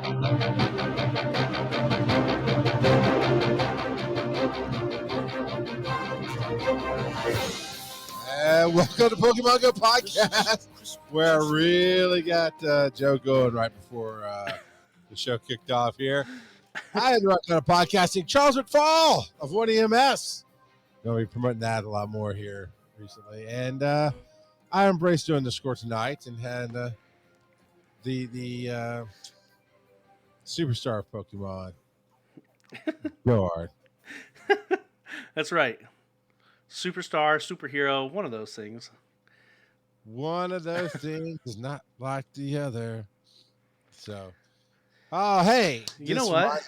Welcome to Pokemon GO Podcast, where I really got Joe going right before the show kicked off here. I had on a podcasting Charles McFall of 1EMS. Going to be promoting that a lot more here recently. And I embraced doing the score tonight and had the superstar of Pokemon, Guard. That's right. Superstar, superhero, one of those things. One of those things is not like the other. So, oh hey, You know what?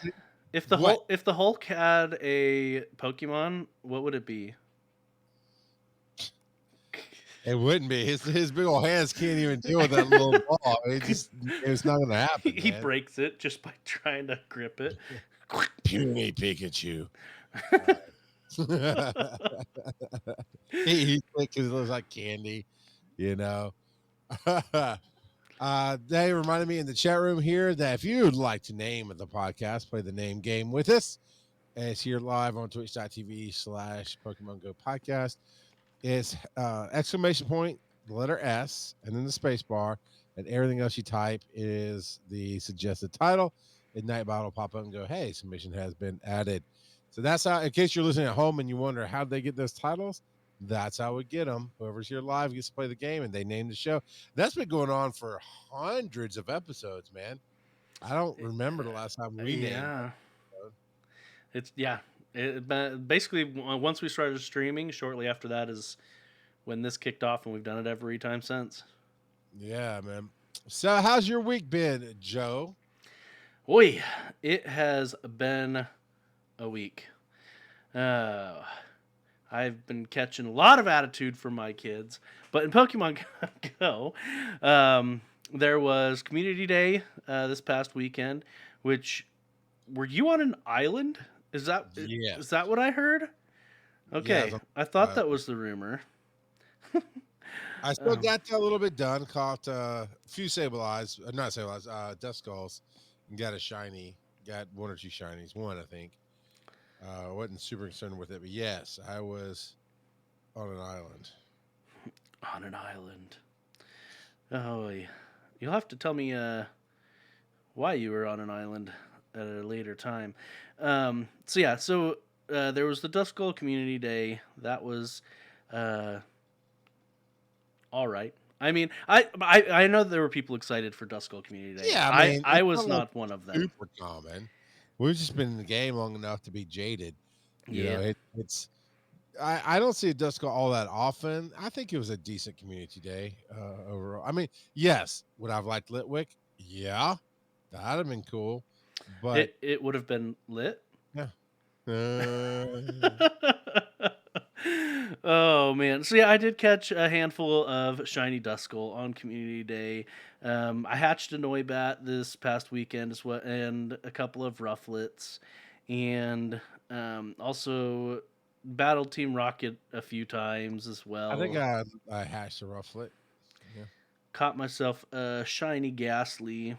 If the Hulk had a Pokemon, what would it be? It wouldn't be. His big old hands can't even deal with that little ball. It's not going to happen. He breaks it just by trying to grip it. Puny Pikachu. He thinks it looks like candy, you know. They reminded me in the chat room here that if you'd like to name the podcast, play the name game with us. And it's here live on twitch.tv/Pokemon GO Podcast. It's exclamation point, the letter S, and then the space bar, and everything else you type is the suggested title. Ignite Bot will pop up and go, hey, submission has been added. So that's how, in case you're listening at home and you wonder how they get those titles, that's how we get them. Whoever's here live gets to play the game, and they name the show. That's been going on for hundreds of episodes, man. I don't remember the last time we named. Basically, once we started streaming, shortly after that is when this kicked off, and we've done it every time since. Yeah, man. So how's your week been, Joe? Boy, it has been a week. I've been catching a lot of attitude from my kids, but in Pokemon GO, there was Community Day this past weekend. Which, were you on an island? Is that what I heard? Okay, yeah, I thought that was the rumor. I still got that a little bit done. Caught a few Sableyes, not Sableyes, Duskulls, and got a shiny. Got one or two shinies, one I think. Wasn't super concerned with it, but yes, I was on an island. On an island. Oh, you'll have to tell me why you were on an island at a later time. So there was the Duskull Community Day. That was all right. I mean, I know there were people excited for Duskull Community Day. Yeah, I was not one of them. Super common. We've just been in the game long enough to be jaded. You know, it's. I don't see a Duskull all that often. I think it was a decent community day overall. I mean, yes, would I have liked Litwick? Yeah, that'd have been cool. But it would have been lit. Yeah. Oh man! So yeah, I did catch a handful of shiny Duskull on Community Day. I hatched a Noibat this past weekend as well, and a couple of Rufflets, and also battled Team Rocket a few times as well. I think I hatched a Rufflet. Yeah. Caught myself a shiny Ghastly.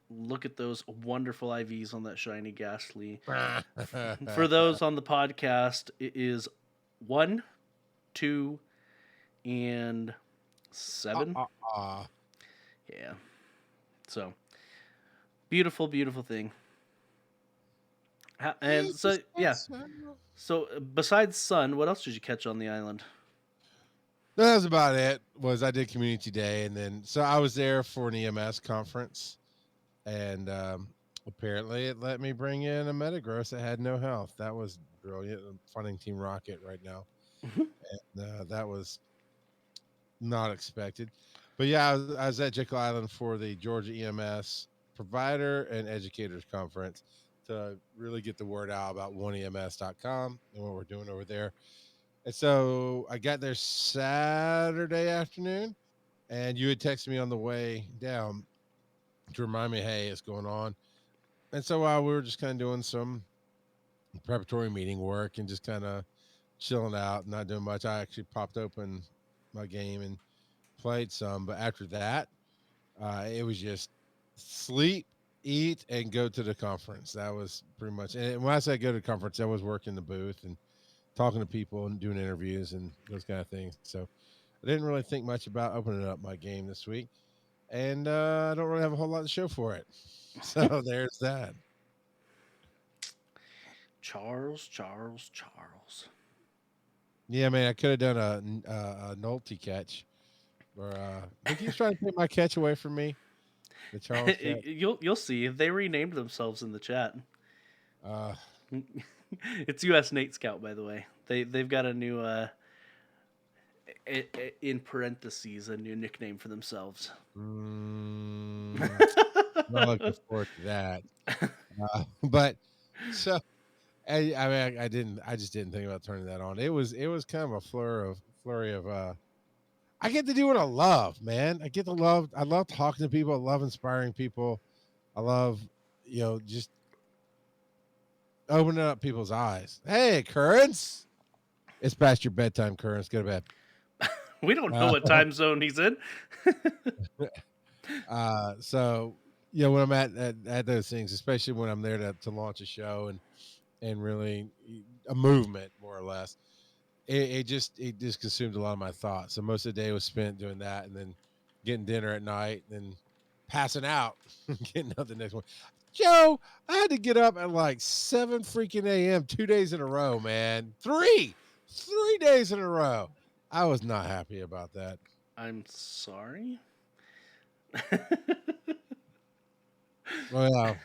Look at those wonderful IVs on that shiny Ghastly. For those on the podcast, it is 1, 2, and 7. Yeah. So, beautiful, beautiful thing. And so, yeah. So, besides Sun, what else did you catch on the island? That was about it. I did Community Day, and then so I was there for an EMS conference. And apparently it let me bring in a Metagross that had no health. That was brilliant. I'm funding Team Rocket right now. And that was not expected. But yeah, I was at Jekyll Island for the Georgia EMS Provider and Educators Conference to really get the word out about oneems.com and what we're doing over there. And so I got there Saturday afternoon, and you had texted me on the way down to remind me, hey, it's going on. And so while we were just kind of doing some preparatory meeting work and just kind of chilling out, not doing much, I actually popped open my game and played some. But after that, it was just sleep, eat, and go to the conference. That was pretty much. And when I say go to the conference, I was working the booth and talking to people and doing interviews and those kind of things. So I didn't really think much about opening up my game this week, and I don't really have a whole lot to show for it. So there's that. Charles. Yeah, man, I could have done a Nolte catch, or he keeps trying to take my catch away from me. The Charles catch. You'll see. They renamed themselves in the chat. Uh, It's U.S. Nate Scout, by the way. They've got a new in parentheses a new nickname for themselves. mm, not looking forward to that. But so I mean, I just didn't think about turning that on. It was kind of a flurry of I get to do what I love, man. I love talking to people, I love inspiring people. I love, just opening up people's eyes. Hey, Currents. It's past your bedtime, Currents. Go to bed. We don't know Uh, what time zone he's in. so when I'm at those things, especially when I'm there to launch a show and really a movement more or less, it just consumed a lot of my thoughts. So most of the day was spent doing that, and then getting dinner at night, and then passing out, getting up the next one. Joe, I had to get up at like 7 freaking a.m. 2 days in a row, man. Three days in a row. I was not happy about that. I'm sorry. Well,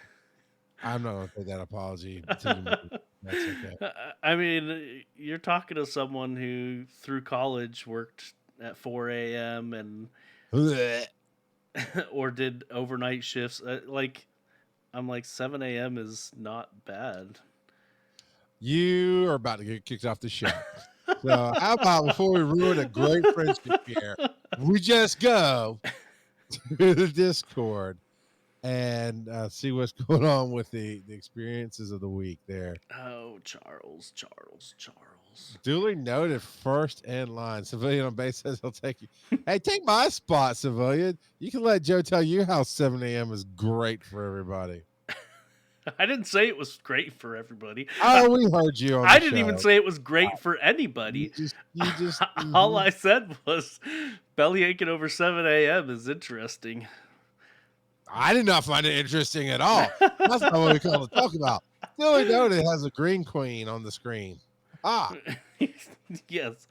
I'm not going to take that apology to you. That's okay. I mean, you're talking to someone who through college worked at 4 a.m. and Blech. or did overnight shifts. I'm like 7 a.m. is not bad. You are about to get kicked off the show. So how about before we ruin a great friendship here, we just go to the Discord and see what's going on with the experiences of the week there. Oh, Charles. Duly noted, first in line. Civilian on base says he'll take you. Hey, take my spot, Civilian. You can let Joe tell you how 7 a.m. is great for everybody. I didn't say it was great for everybody. Oh, we heard you on I the didn't show. even say it was great for You anybody. just. All I said was belly aching over 7 a.m. is interesting. I did not find it interesting at all. That's not what we call to talk about. Duly noted has a green queen on the screen. Ah, yes,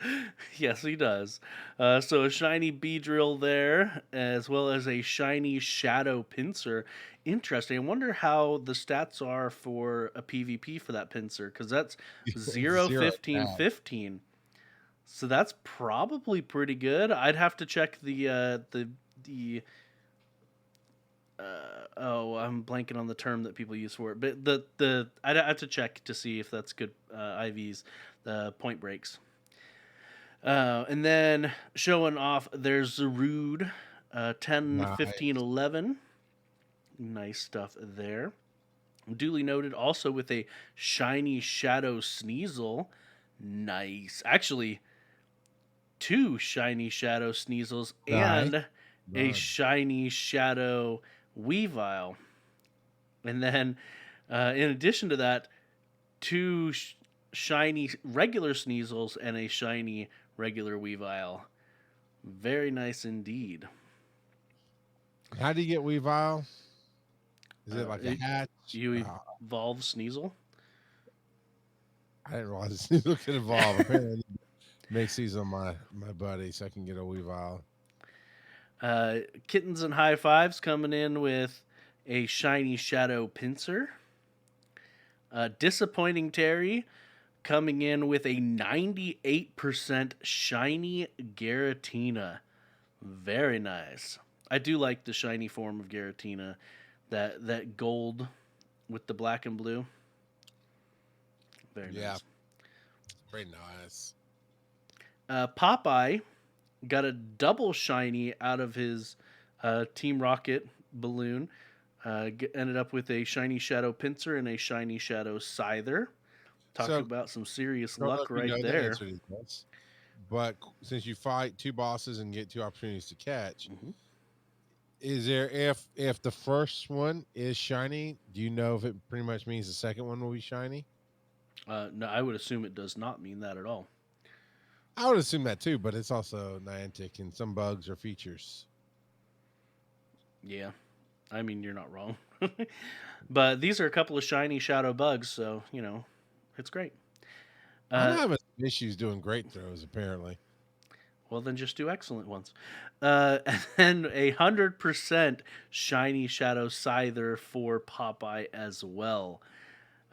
he does. So a shiny Beedrill there, as well as a shiny Shadow Pinsir. Interesting. I wonder how the stats are for a PvP for that Pinsir, because that's 0, 15, bad. 15. So that's probably pretty good. I'd have to check I'm blanking on the term that people use for it, but the I'd have to check to see if that's good IVs, the point breaks. And then showing off, there's Zarude, 10, Nice. 15, 11. Nice stuff there. Duly noted also with a shiny Shadow Sneasel. Nice. Actually, 2 shiny Shadow Sneasels Nice. and a shiny Shadow Weavile. And then, in addition to that, 2 shiny regular Sneasels and a shiny regular Weavile. Very nice indeed. How do you get Weavile? Is it like a hatch? You evolve Sneasel? I didn't realize Sneasel could evolve. Apparently, I need to make these on my buddy so I can get a Weavile. Kittens and High Fives coming in with a shiny Shadow Pinsir. Disappointing Terry coming in with a 98% shiny Garatina. Very nice. I do like the shiny form of Garatina. That gold with the black and blue. Very nice. Very nice. Popeye got a double shiny out of his Team Rocket balloon. Ended up with a shiny Shadow Pinsir and a shiny Shadow Scyther. Talking about some serious luck right there. But since you fight 2 bosses and get 2 opportunities to catch, Is there if the first one is shiny? Do you know if it pretty much means the second one will be shiny? No, I would assume it does not mean that at all. I would assume that too, but it's also Niantic and some bugs or features. Yeah, I mean you're not wrong. But these are a couple of shiny shadow bugs, so it's great. I'm Uh, having some issues doing great throws apparently. well, then just do excellent ones. And then 100% shiny shadow scyther for Popeye as well.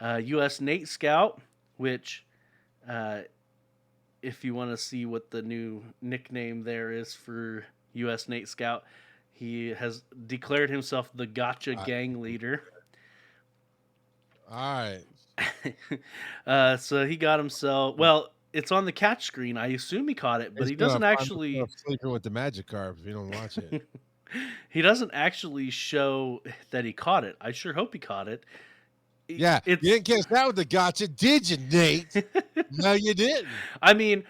U.S. Nate Scout, which, uh, if you want to see what the new nickname there is for U.S. Nate Scout, he has declared himself the Gotcha I, Gang leader. all right. So he got himself. Well, it's on the catch screen. I assume he caught it, but He's he gonna doesn't find actually. himself sleeping with the Magikarp if you don't watch it. He doesn't actually show that he caught it. I sure hope he caught it. Yeah, you It's. didn't catch that with the gotcha, did you, Nate? No, you didn't. I mean,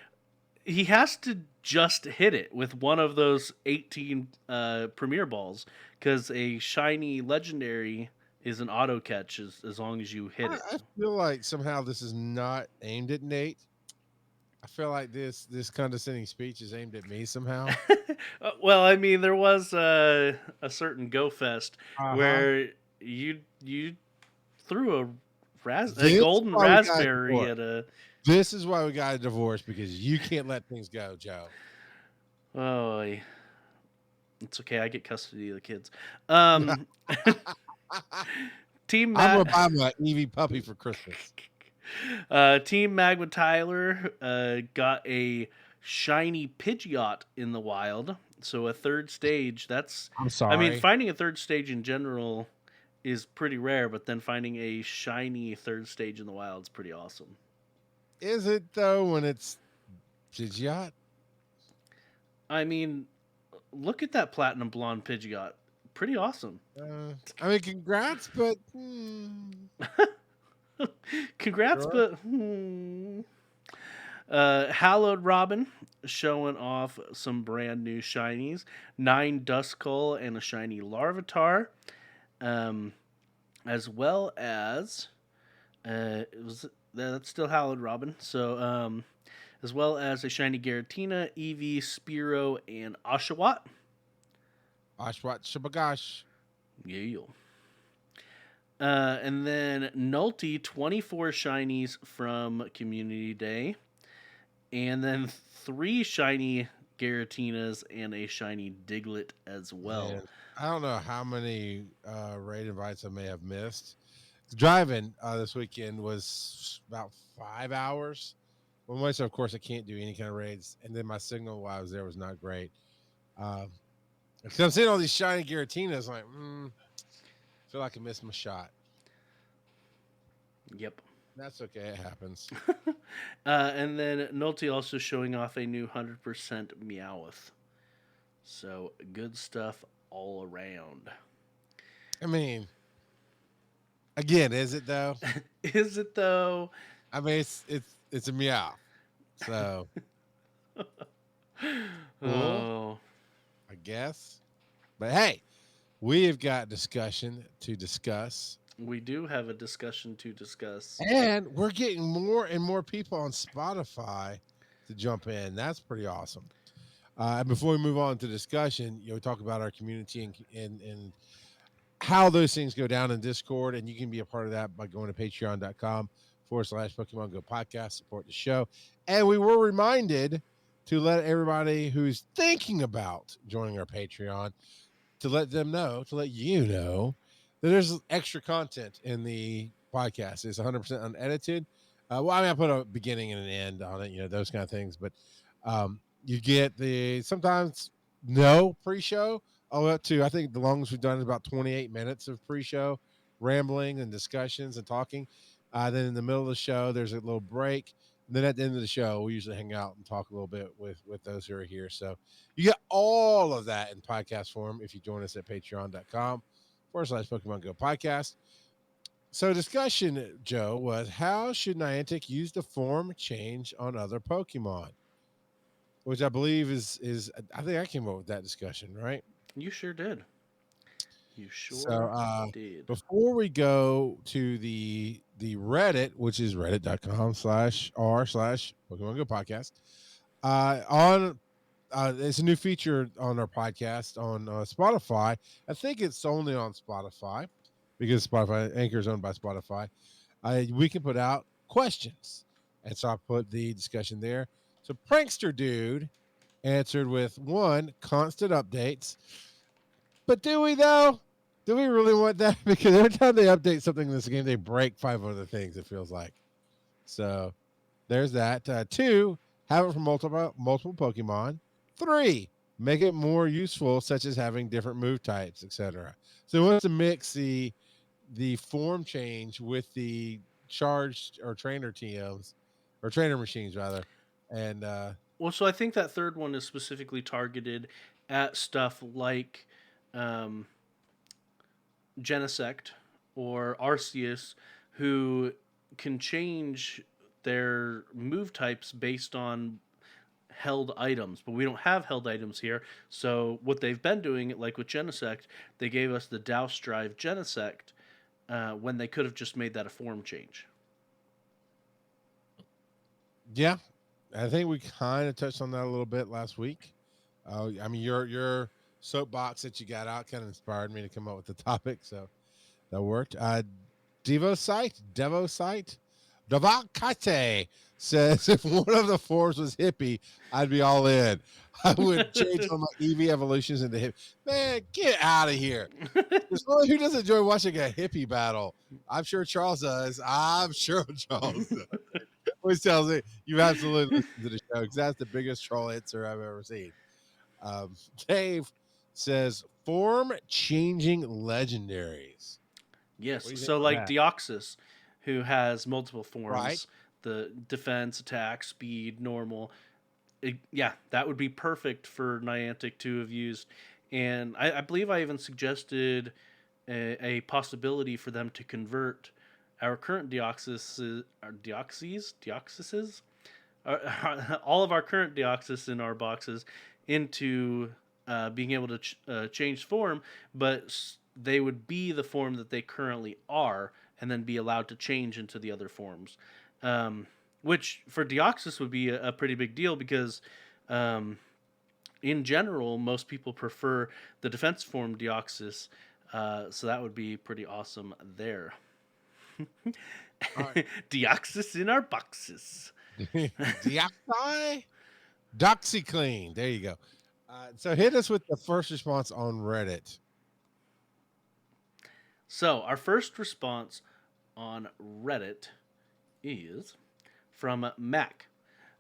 he has to just hit it with one of those 18 premier balls because a shiny legendary is an auto catch as long as you hit it. I feel like somehow this is not aimed at Nate. I feel like this condescending speech is aimed at me somehow. Well, I mean, there was a certain Go Fest Uh huh. where you threw a This is golden why we got a raspberry divorce. at a. This is why we got a divorce because you can't let things go, Joe. Oh, it's okay. I get custody of the kids. Um, Team I'm gonna Matt. buy my Eevee puppy for Christmas. Team Magma Tyler got a shiny Pidgeot in the wild. So a third stage. I'm I mean, sorry. finding a third stage in general is pretty rare, but then finding a shiny third stage in the wild is pretty awesome. Is it though when it's Pidgeot? I mean, look at that platinum blonde Pidgeot. Pretty awesome. I mean, congrats, but Congrats, sure. but Hallowed Robin showing off some brand new shinies. 9 Duskull and a shiny Larvitar. Um, as well as that's still Hallowed Robin. So as well as a shiny Garatina, Eevee, Spearow, and Oshawott. Oshawott Shabagash. Yeah. And then Nulty, 24 shinies from Community Day. And then 3 shiny Garatinas and a shiny Diglett as well. Man, I don't know how many raid invites I may have missed. Driving this weekend was about 5 hours. Well, myself, of course, I can't do any kind of raids, and then my signal while I was there was not great. Um, because I'm seeing all these shiny Giratinas, like, feel like I missed my shot. Yep. That's okay, it happens. And then Nulty also showing off a new 100% Meowth. So good stuff all around. I mean, again, is it though? Is it though? I mean, it's a meow, so cool, Oh, I guess. But hey, we have got discussion to discuss. we do have a discussion to discuss. And we're getting more and more people on Spotify to jump in. That's pretty awesome. And before we move on to discussion, we talk about our community and how those things go down in Discord. And you can be a part of that by going to patreon.com/Pokemon Go Podcast, support the show. And we were reminded to let everybody who's thinking about joining our Patreon, to let them know, to let you know that there's extra content in the podcast. It's 100% unedited. Well, I mean, I put a beginning and an end on it, those kind of things. But you get the sometimes no pre-show, all up to, I think the longest we've done is about 28 minutes of pre-show rambling and discussions and talking. Then in the middle of the show, there's a little break. And then at the end of the show, we usually hang out and talk a little bit with those who are here. So you get all of that in podcast form if you join us at patreon.com/Pokemon Go Podcast. So discussion, Joe, was how should Niantic use the form change on other Pokemon? Which I believe is I think I came up with that discussion, right? You sure did. You So sure did. before we go to the Reddit, which is reddit.com/r/Pokemon Go Podcast, on it's a new feature on our podcast on Spotify. I think it's only on Spotify because Spotify Anchor is owned by Spotify. We can put out questions, and so I put the discussion there. So prankster dude answered with one constant updates. But do we though? Do we really want that? Because every time they update something in this game, they break 5 other things. It feels like. So there's that. Two, have it for multiple Pokemon. Three, make it more useful, such as having different move types, etc. So it wants to mix the form change with the charged or trainer TMs or trainer machines rather. And Well, so I think that third one is specifically targeted at stuff like um, Genesect or Arceus, who can change their move types based on held items, but we don't have held items here. So what they've been doing, like with Genesect, they gave us the Douse Drive Genesect when they could have just made that a form change. yeah, I think we kind of touched on that a little bit last week. I mean, your soapbox that you got out kind of inspired me to come up with the topic, so that worked. Devosite, Davakate says if one of the fours was hippie, I'd be all in. I would change all my EV evolutions into hippie. Man, get out of here. There's no one who doesn't enjoy watching a hippie battle. I'm sure Charles does. I'm sure Charles does. Always tells me you absolutely listen to the show because that's the biggest troll answer I've ever seen. Dave says form changing legendaries. What Yes, do you think so about like that? Deoxys, who has multiple Right. forms, the defense, attack, speed, normal. Yeah, that would be perfect for Niantic to have used. And I believe I even suggested a possibility for them to convert our current Deoxyses, all of our current Deoxys in our boxes into being able to change form, but they would be the form that they currently are, and then be allowed to change into the other forms. Which for Deoxys would be a pretty big deal because, in general, most people prefer the defense form Deoxys, so that would be pretty awesome there. All right. Deoxys in our boxes. Deoxy? Doxyclean. There you go. So hit us with the first response on Reddit. So, our first response on Reddit is from Mac.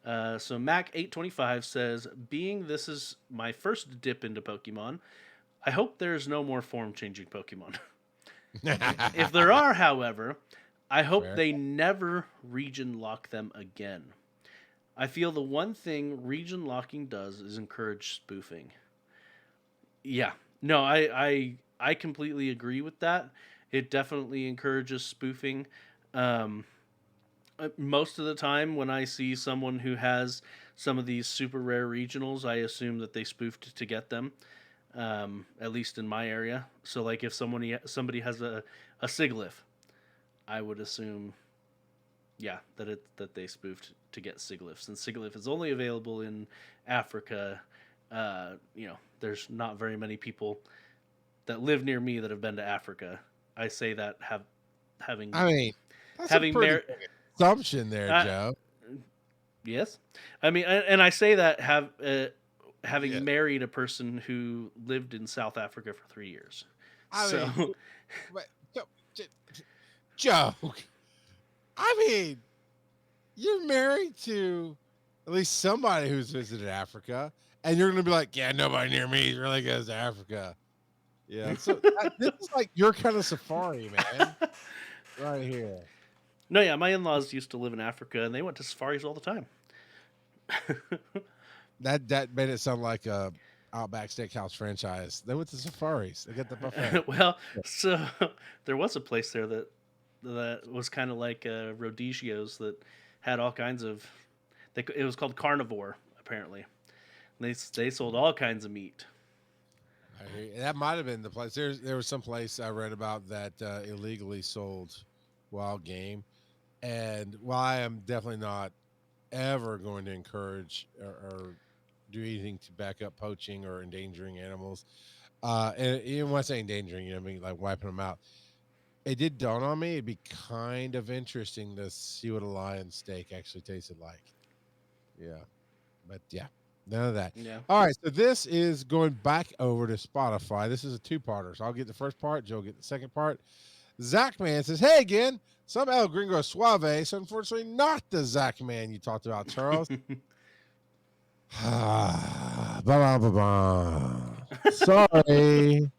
So Mac825 says, "Being this is my first dip into Pokemon, I hope there's no more form changing Pokemon. If there are, however, I hope Fair. they never region lock them again. I feel the one thing region locking does is encourage spoofing." Yeah, no, I completely agree with that. It definitely encourages spoofing. Um, Most of the time, when I see someone who has some of these super rare regionals, I assume that they spoofed to get them. At least in my area. So, like, if somebody has a Sigilyph, I would assume, yeah, that they spoofed to get Sigilyphs, and Sigilyph is only available in Africa. There's not very many people that live near me that have been to Africa. I say that having I mean, that's a having pretty merit. big assumption there, Uh, Joe. yes, I mean, and I say that having Yeah. married a person who lived in South Africa for 3 years. I mean, So but, Joe, I mean, you're married to at least somebody who's visited Africa, and you're going to be like, yeah, nobody near me really goes to Africa. Yeah. So this is like your kind of safari, man, right here. no, yeah, my in-laws used to live in Africa, and they went to safaris all the time. That made it sound like a Outback Steakhouse franchise. They went to safaris. They got the buffet. Well, so there was a place there that was kind of like Rhodesios that had all kinds of. It was called Carnivore apparently. They sold all kinds of meat. I hear you. That might have been the place. There was some place I read about that illegally sold wild game, and while I am definitely not ever going to encourage or do anything to back up poaching or endangering animals, and even when I say endangering, I mean like wiping them out. It did dawn on me. It'd be kind of interesting to see what a lion steak actually tasted like. Yeah. But yeah, none of that. Yeah. All right, so this is going back over to Spotify. This is a two-parter. So I'll get the first part, Joe will get the second part. Zach Man says, "Hey again, some El Gringo Suave. So unfortunately, not the Zach Man you talked about, Charles." Ba-ba-ba-ba. Sorry.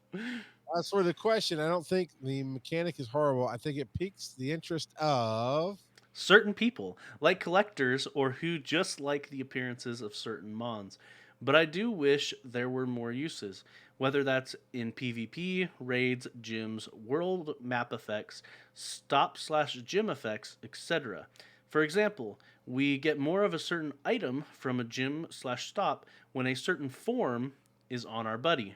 As for the question, I don't think the mechanic is horrible. I think it piques the interest of. Certain people, like collectors or who just like the appearances of certain mons. But I do wish there were more uses, whether that's in PvP, raids, gyms, world map effects, stop/gym effects, etc. For example, we get more of a certain item from a gym/stop when a certain form is on our buddy.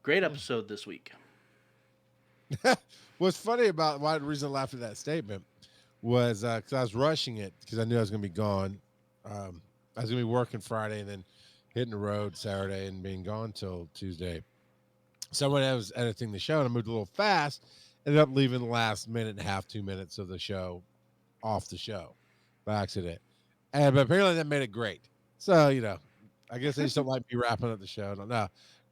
Great episode this week. What's funny about why the reason I laughed at that statement was because I was rushing it because I knew I was going to be gone. I was going to be working Friday and then hitting the road Saturday and being gone till Tuesday. So when I was editing the show and I moved a little fast, ended up leaving the last minute and a half, 2 minutes of the show off the show by accident. And but apparently that made it great. So I guess they just don't like me wrapping up the show. I don't know.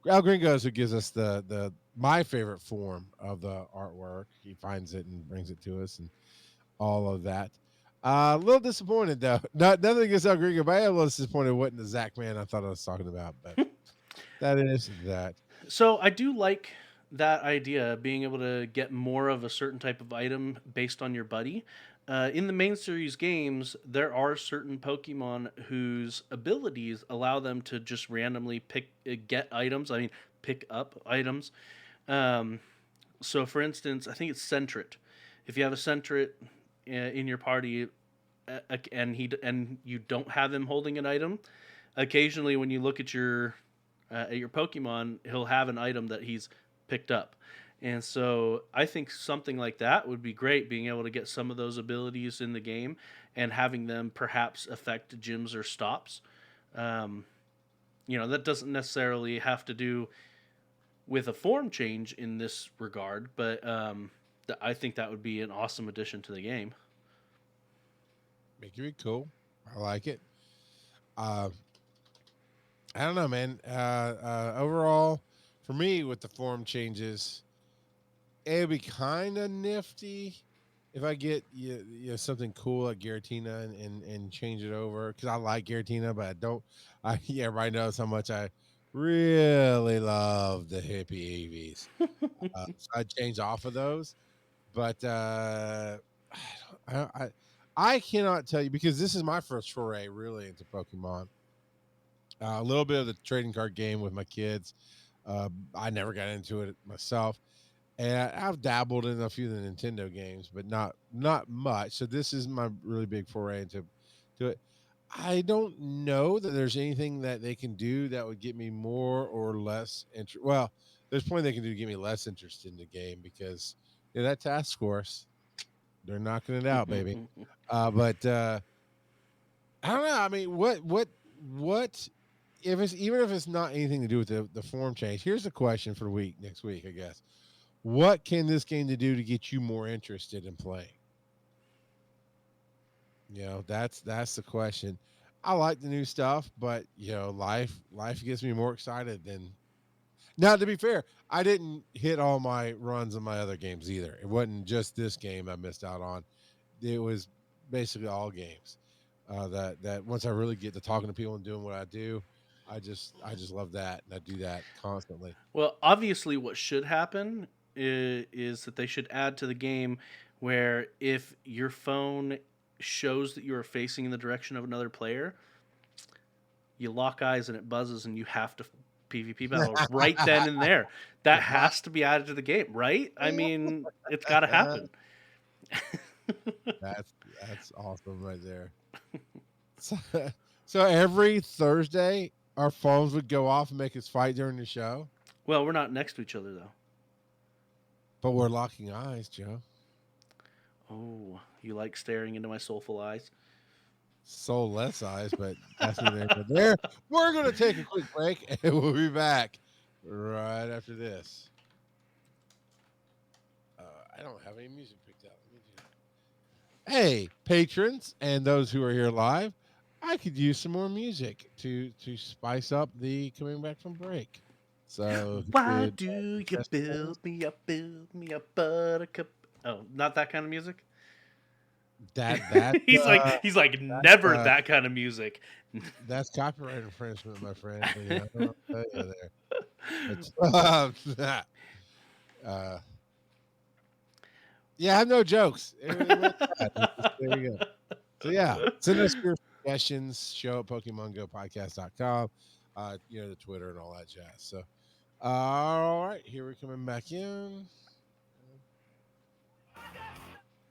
Al Gringos, who gives us the my favorite form of the artwork, he finds it and brings it to us, and all of that. A little disappointed though. Nothing against El Gringo, but I am a little disappointed. It wasn't the Zach Man I thought I was talking about, but that is that. So I do like that idea, being able to get more of a certain type of item based on your buddy. In the main series games, there are certain Pokemon whose abilities allow them to just randomly get items. I mean, pick up items. Um, so, for instance, I think it's Sentret. If you have a Sentret in your party, and you don't have him holding an item, occasionally when you look at your Pokemon, he'll have an item that he's picked up. And so I think something like that would be great, being able to get some of those abilities in the game and having them perhaps affect gyms or stops. Um, that doesn't necessarily have to do with a form change in this regard, but I think that would be an awesome addition to the game. Make it cool. I like it. Uh, I don't know, man. Overall, for me, with the form changes, it would be kind of nifty if I get something cool like Giratina and change it over because I like Giratina, but I don't. Everybody knows how much I really love the hippie AVs. So I change off of those, but I, don't- I cannot tell you because this is my first foray really into Pokemon. A little bit of the trading card game with my kids. I never got into it myself, and I've dabbled in a few of the Nintendo games, but not much. So this is my really big foray into to it. I don't know that there's anything that they can do that would get me more or less interest. Well, there's plenty they can do to get me less interest in the game because that task force, they're knocking it out, baby. But I don't know. I mean, what if it's even if it's not anything to do with the form change? Here's the question for the week next week, I guess. What can this game to do to get you more interested in playing? That's the question. I like the new stuff, but life gets me more excited than now. To be fair, I didn't hit all my runs in my other games either. It wasn't just this game I missed out on. It was basically all games. That once I really get to talking to people and doing what I do, I just love that and I do that constantly. Well, obviously, what should happen is that they should add to the game where if your phone shows that you are facing in the direction of another player, you lock eyes and it buzzes and you have to PvP battle right then and there. That has to be added to the game, right? I mean, it's got to happen. That's that's awesome right there. So, so every Thursday, our phones would go off and make us fight during the show. Well, we're not next to each other though. But we're locking eyes, Joe. Oh, you like staring into my soulful eyes? Soulless eyes, but that's neither here nor there. We're going to take a quick break, and we'll be back right after this. I don't have any music picked out. Let me do that. Hey, patrons and those who are here live, I could use some more music to spice up the coming back from break. So Why could do you suggest things? build me up, buttercup? Oh, not that kind of music. That He's like that's never that kind of music. that's copyright infringement, my friend. You know, I don't know what to tell you there. But uh, yeah, I have no jokes. It went bad. There you go. So yeah, send us your suggestions. Show at PokemonGoPodcast.com. The Twitter and all that jazz. So all right, here we're coming back in.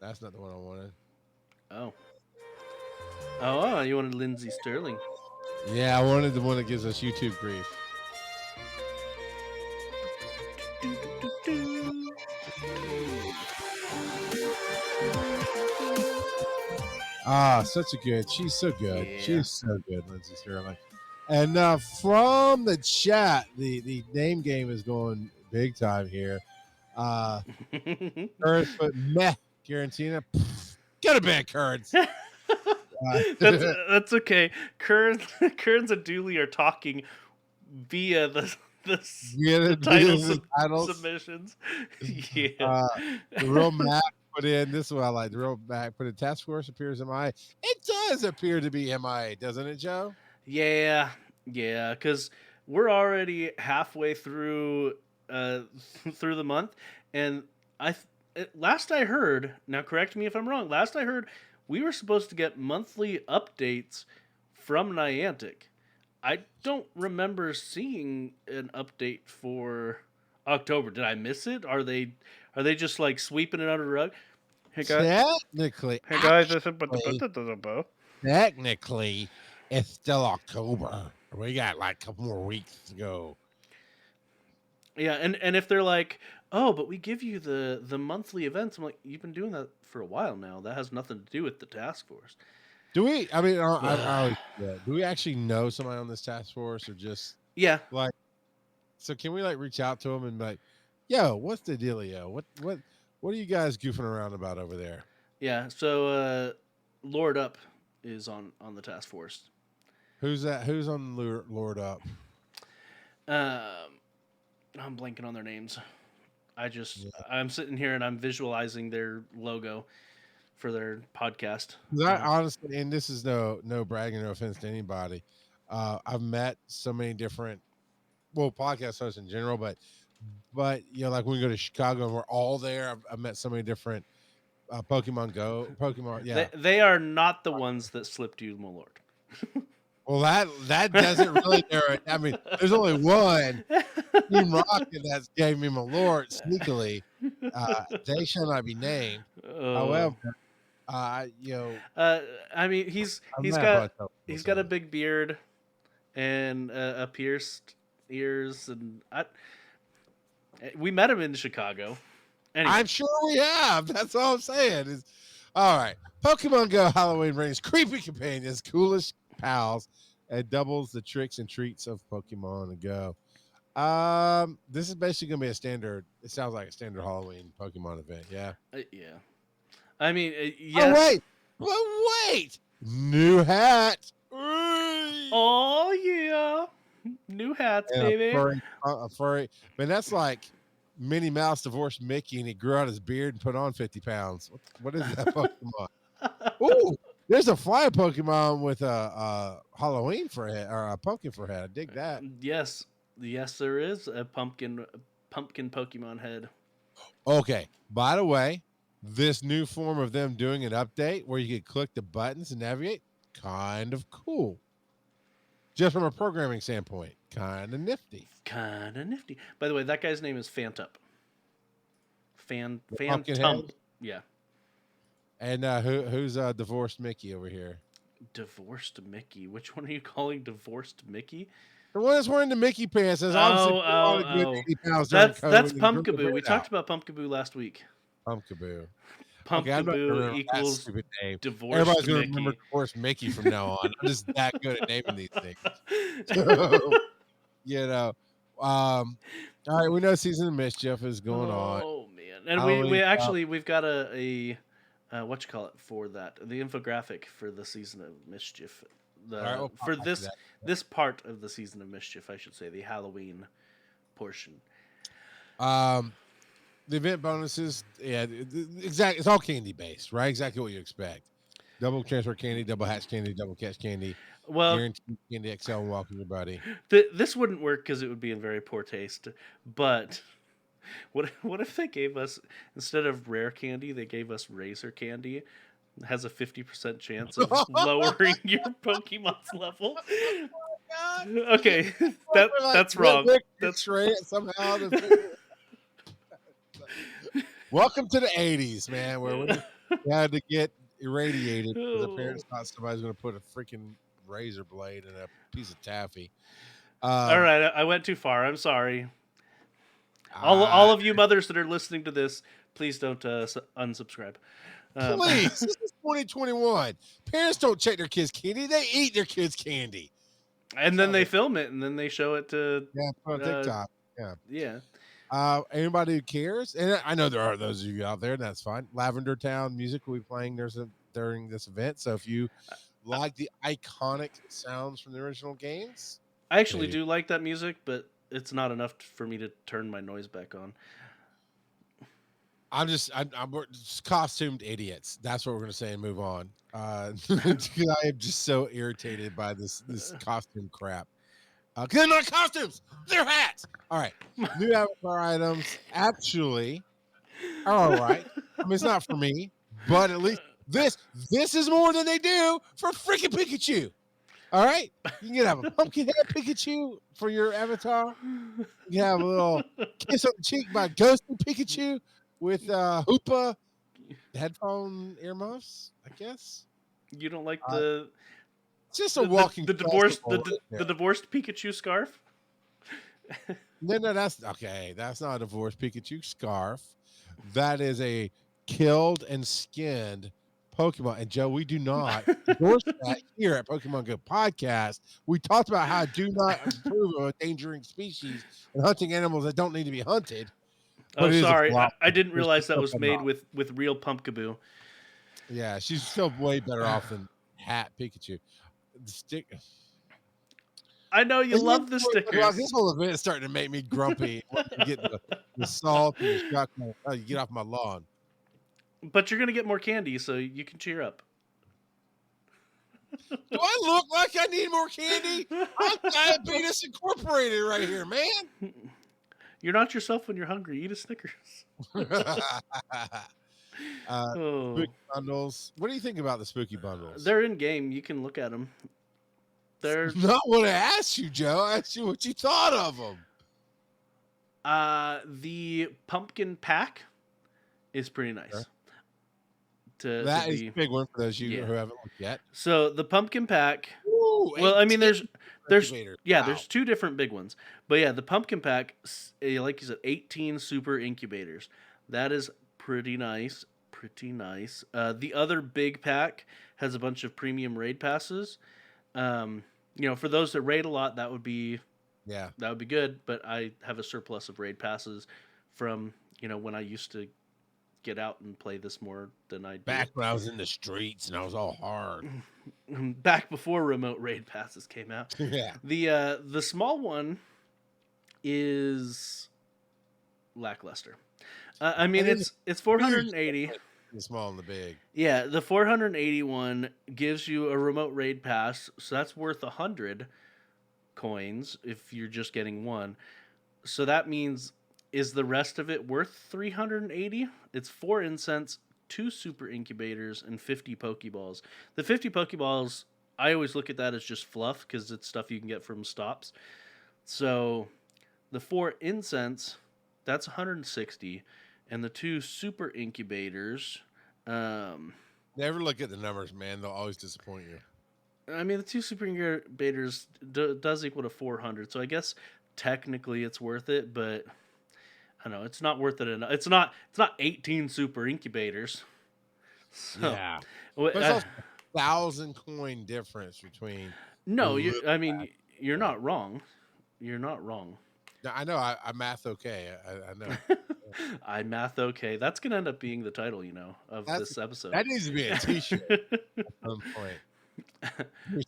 That's not the one I wanted. Oh. Oh, you wanted Lindsay Sterling. Yeah, I wanted the one that gives us YouTube grief. Ah, such a good. She's so good. Yeah. She's so good, Lindsay Sterling. And from the chat, the name game is going big time here. Currents put meh, Garantina. Get a bad Currents. That's okay. Kearns and Dooley are talking via the titles. submissions. Yeah. The real Mac put in this is what I like. The real Mac put in task force appears MIA. It does appear to be MIA, doesn't it, Joe? Yeah, because we're already halfway through through the month, and last I heard, now correct me if I'm wrong. Last I heard, we were supposed to get monthly updates from Niantic. I don't remember seeing an update for October. Did I miss it? Are they just like sweeping it under the rug? Hey guys, Technically, technically, it's still October. We got like a couple more weeks to go. Yeah, and if they're like, oh, but we give you the monthly events, I'm like, you've been doing that for a while now. That has nothing to do with the task force. Do we? I mean, do we actually know somebody on this task force, or just Yeah, like? So can we like reach out to them and be like, yo, what's the dealio? What are you guys goofing around about over there? yeah. So Lord Up is on the task force. Who's that? Who's on Lord Up? I'm blanking on their names. I'm sitting here and I'm visualizing their logo for their podcast. I honestly, and this is no bragging, no offense to anybody. I've met so many different, podcast hosts in general, but like when we go to Chicago and we're all there, I've met so many different Pokemon Pokemon. Yeah. They are not the ones that slipped you, my lord. Well, that doesn't really narrow it. I mean, there's only one Team Rocket that gave me my lord sneakily. They shall not be named. However, I mean, he's I'm got a big beard and a pierced ears, and we met him in Chicago. Anyway. I'm sure we have. That's all I'm saying. Is all right. Pokemon Go Halloween brings creepy companions, coolest pals, and doubles the tricks and treats of Pokemon Go. This is basically gonna be a standard. It sounds like a standard Halloween Pokemon event. Yeah. Yeah. I mean, yes. Wait. New hat. Oh yeah. New hats, and baby. A furry. Man, that's like Minnie Mouse divorced Mickey, and he grew out his beard and put on 50 pounds. What is that Pokemon? Ooh, there's a flying Pokemon with a Halloween for a head, or a pumpkin for a head. I dig that. Yes, there is a pumpkin Pokemon head. Okay. By the way, this new form of them doing an update where you can click the buttons and navigate, kind of cool. Just from a programming standpoint, kind of nifty. By the way, that guy's name is Phantump. Phantump. Yeah. And who's divorced Mickey over here? Divorced Mickey? Which one are you calling divorced Mickey? The one that's wearing the Mickey pants has obviously Oh, put on a good oh, oh. 80 pounds during That's COVID and grew the Pumpkaboo. We beard talked out. about Pumpkaboo last week. Pumpkaboo. Okay, I'm not gonna Pumpkaboo remember that equals stupid name. Everybody's divorced gonna remember Mickey. Divorce Mickey from now on. I'm just that good at naming these things. So, you know, all right, we know Season of Mischief is going on. Oh man, and Halloween, we've got a what you call it for that, the infographic for the Season of Mischief, all right, we'll pop for back to that. this part of the Season of Mischief, I should say, the Halloween portion. The event bonuses, yeah, exactly. It's all candy based, right? Exactly what you expect. Double transfer candy, double hatch candy, double catch candy, Well, guaranteed candy XL and welcome your buddy. this wouldn't work because it would be in very poor taste. But what if they gave us, instead of rare candy, they gave us razor candy? It has a 50% chance of lowering your Pokemon's level. Okay, that's wrong. That's straight somehow. Welcome to the 80s, man, where we had to get irradiated because the parents thought somebody's going to put a freaking razor blade in a piece of taffy. All right, I went too far. I'm sorry. All of you mothers that are listening to this, please don't unsubscribe. Please, this is 2021. Parents don't check their kids' candy; they eat their kids' candy, and then they film it, and then they show it to on TikTok. Yeah. Anybody who cares, and I know there are those of you out there, and that's fine. Lavender Town music will be playing during this event. So if you like the iconic sounds from the original games, I actually do like that music, but it's not enough for me to turn my noise back on. I'm just costumed idiots. That's what we're gonna say and move on. I am just so irritated by this costume crap. Because they're not costumes, they're hats. All right, new avatar items actually are all right. I mean, it's not for me, but at least this is more than they do for freaking Pikachu. All right, you can have a pumpkin head Pikachu for your avatar. You have a little kiss on the cheek by Ghosty Pikachu with Hoopa headphone earmuffs, I guess. You don't like it's just a walking the divorced the divorced Pikachu scarf? No, that's okay. That's not a divorced Pikachu scarf. That is a killed and skinned Pokemon. And Joe, we do not endorse that here at Pokemon Go Podcast. We talked about how I do not approve of endangering species and hunting animals that don't need to be hunted. Oh, sorry. I didn't realize that was made with real Pumpkaboo. Yeah, she's still way better off than Hat Pikachu. The stick. I know you love the stickers. This whole event is starting to make me grumpy. You get the salt and the shotgun. Oh, you get off my lawn. But you're gonna get more candy, so you can cheer up. Do I look like I need more candy? I'm Diabetes Incorporated right here, man. You're not yourself when you're hungry. Eat a Snickers. Spooky bundles. What do you think about the spooky bundles? They're in game. You can look at them. They're not what I asked you, Joe. I asked you what you thought of them. The pumpkin pack is pretty nice. Sure. That is a big one for those of you who haven't looked yet. So the pumpkin pack. Ooh, well, I mean, there's wow. There's two different big ones, but yeah, the pumpkin pack, like you said, 18 super incubators. That is pretty nice. Pretty nice. The other big pack has a bunch of premium raid passes. For those that raid a lot, that would be good. But I have a surplus of raid passes from when I used to get out and play this more than I did. Back when I was in the streets and I was all hard. Back before remote raid passes came out. Yeah. The small one is lackluster. I mean, it's 480. The small and the big. Yeah, the 481 gives you a remote raid pass, so that's worth 100 coins if you're just getting one. So that means, is the rest of it worth 380? It's 4 incense, 2 super incubators, and 50 Pokeballs. The 50 Pokeballs, I always look at that as just fluff because it's stuff you can get from stops. So the 4 incense, that's 160. And the 2 super incubators. Never look at the numbers, man. They'll always disappoint you. I mean, the 2 super incubators does equal to 400, so I guess technically it's worth it, but I don't know, it's not worth it enough. It's not 18 super incubators. So, Yeah, wh- but it's uh, also 1,000 coin difference between the no, loot. I mean, you're not wrong. You're not wrong. Now, I know I math okay. I know. I math okay. That's gonna end up being the title, of That's this episode. that needs to be a T-shirt at some point.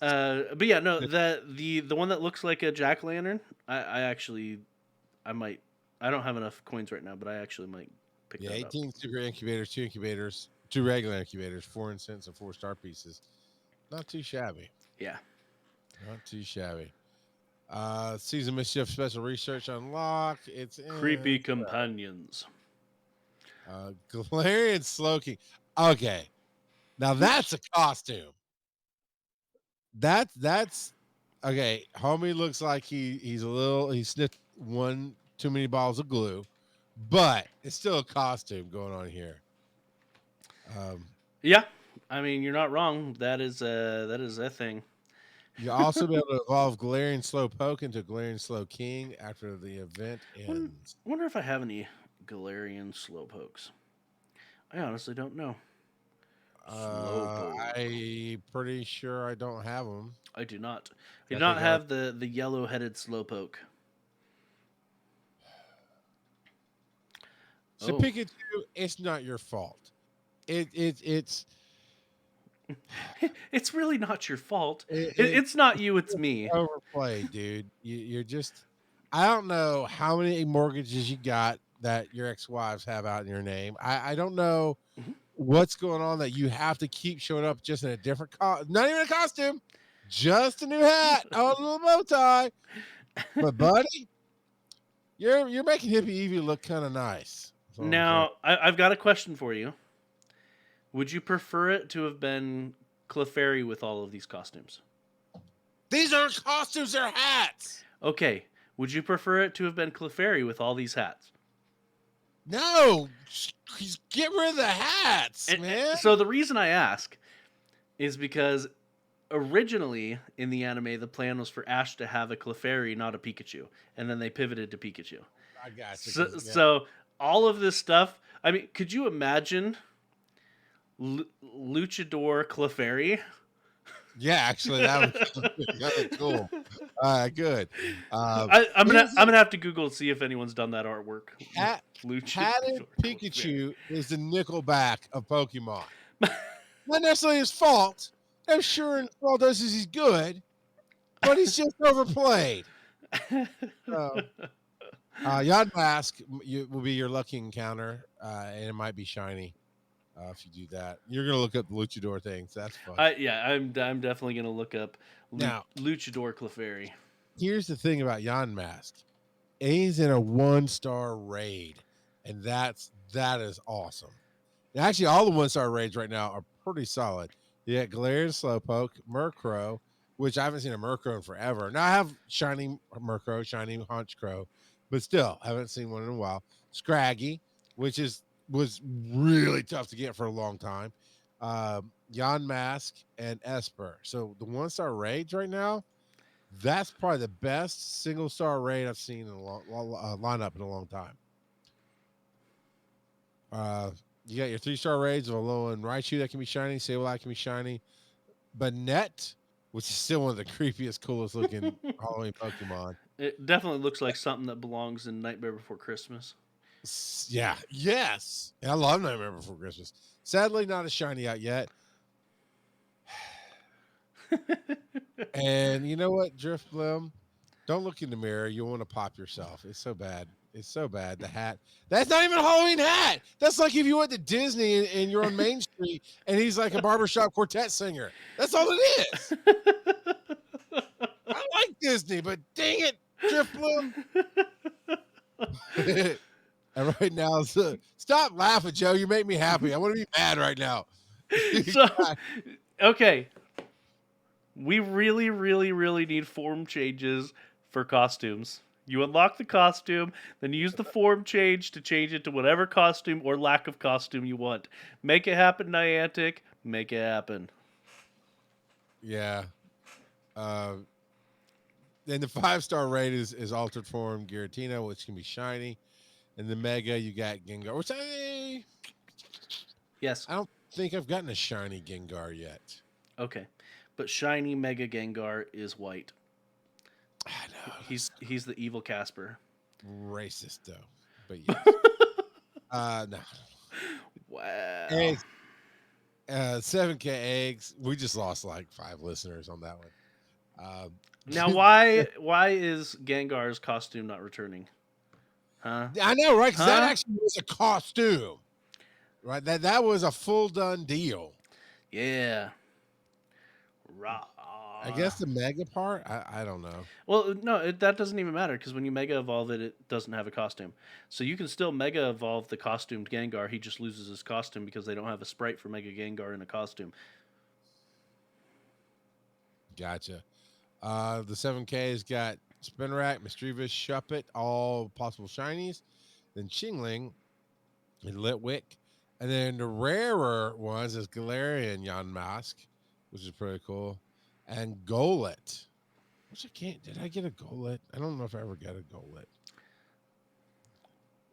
But yeah, no, the one that looks like a jack o' lantern, I actually, I might, I don't have enough coins right now, but I actually might pick Yeah, that up. 18 super incubators, 2 regular incubators, 4 incense and 4 star pieces. Not too shabby. Yeah. Not too shabby. Season Mischief Special Research Unlock. It's Creepy in companions. Galarian Slowking. Okay. Now that's a costume. That's okay. Homie looks like he sniffed one too many balls of glue, but it's still a costume going on here. Yeah, I mean, you're not wrong. That is a thing. You also be able to evolve Galarian Slowpoke into Galarian Slowking after the event Wonder, ends. wonder if I have any Galarian Slowpokes. I honestly don't know. Slowpoke. I pretty sure I don't have them. I do not. I I do not think I have the yellow-headed Slowpoke. so Oh, Pikachu. It's not your fault. It's it's really not your fault. it, It's not you. It's me. overplayed, dude. You're just. I don't know how many mortgages you got that your ex-wives have out in your name. I don't know Mhm. what's going on that you have to keep showing up just in a different not even a costume, just a new hat, a little bow tie. But buddy, you're making Hippie Eevee look kind of nice. That's all I'm saying. Now, I've got a question for you. Would you prefer it to have been Clefairy with all of these costumes? These aren't costumes; they're hats. Okay. Would you prefer it to have been Clefairy with all these hats? No, get rid of the hats, man. So the reason I ask is because originally in the anime the plan was for Ash to have a Clefairy, not a Pikachu, and then they pivoted to Pikachu. I got you. So, Yeah. so all of this stuff. I mean, could you imagine Luchador Clefairy? Yeah, actually, that was cool. Good. I'm gonna have to Google to see if anyone's done that artwork. Hat, hatted Luchador Pikachu is the Nickelback of Pokemon. Not necessarily his fault. I'm sure in all does is he's good, but he's just overplayed. So, Yod Mask will be your lucky encounter, and it might be shiny if you do that. You're gonna look up the Luchador things. That's fun. I'm definitely gonna look up Now, Luchador Clefairy. here's the thing about Yon Mask. He's in a 1-star raid, and that is awesome. And actually, all the 1-star raids right now are pretty solid. You got Galarian Slowpoke, Murkrow, which I haven't seen a Murkrow in forever. Now I have shiny Murkrow, shiny Honchkrow, but still I haven't seen one in a while. Scraggy, which was really tough to get for a long time. Yon Mask and Esper. So the 1-star raids right now, that's probably the best single-star raid I've seen in a lineup in a long time. You got your 3-star raids of Alolan Raichu that can be shiny, Sableye can be shiny, Banette, which is still one of the creepiest, coolest looking Halloween Pokemon. It definitely looks like something that belongs in Nightmare Before Christmas. Yeah, yes. And I love Nightmare Before Christmas. Sadly, not a shiny out yet. And you know what, Driftblim? Don't look in the mirror. You'll want to pop yourself. It's so bad. It's so bad. The hat. That's not even a Halloween hat. That's like if you went to Disney and you're on Main Street and he's like a barbershop quartet singer. That's all it is. I like Disney, but dang it, Driftblim. And right now, stop laughing, Joe. You make me happy. I want to be mad right now. So, okay. We really, really, really need form changes for costumes. You unlock the costume, then use the form change to change it to whatever costume or lack of costume you want. Make it happen, Niantic. Make it happen. Yeah. Uh, then the 5-star raid is altered form Giratina, which can be shiny. And the mega, you got Gengar, which Yes. I don't think I've gotten a shiny Gengar yet. Okay. But shiny Mega Gengar is white. I know. He's the evil Casper. Racist though, but yes. No. Wow. Eggs, 7K eggs. We just lost like 5 listeners on that one. Now why is Gengar's costume not returning? Huh? I know, right? Because that Huh? actually was a costume, right? That was a full done deal. Yeah. Raw. I guess the mega part. I don't know. Well, no, that doesn't even matter because when you Mega Evolve it, it doesn't have a costume. So you can still Mega Evolve the costumed Gengar. He just loses his costume because they don't have a sprite for Mega Gengar in a costume. Gotcha. The 7K's got Spinarak, Mischievous, Shuppet, all possible shinies. Then Chingling and Litwick. And then the rarer ones is Galarian Yamask, which is pretty cool. And Golett. Which I can't. Did I get a Golett? I don't know if I ever got a Golett.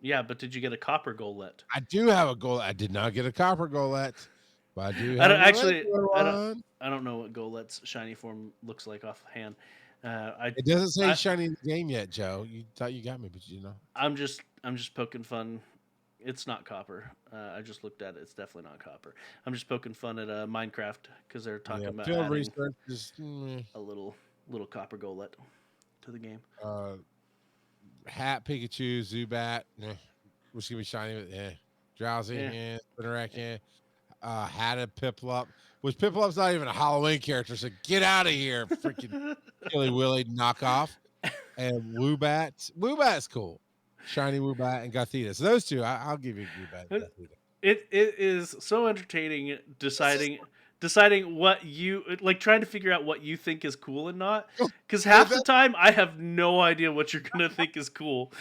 Yeah, but did you get a Copper Golett? I do have a Golett. I did not get a Copper Golett, but I do have I don't a actually. regular one. I don't know what Golett's shiny form looks like offhand. It doesn't say shiny in the game yet, Joe. You thought you got me, but you know. I'm just poking fun. It's not copper. I just looked at it. It's definitely not copper. I'm just poking fun at Minecraft because they're talking about field adding research is a little copper Golett to the game. Hat, Pikachu, Zubat, which can be shiny, Drowsy, Spinarak, Hatted, Piplup, which Piplup's not even a Halloween character, so get out of here, freaking Killy Willy knockoff. And Woobat. Woobat's cool. Shiny Woobat and Gothita. So those two, I'll give you Woobat and Gothita. It is so entertaining deciding what you like, trying to figure out what you think is cool and not, because half the time I have no idea what you're gonna think is cool.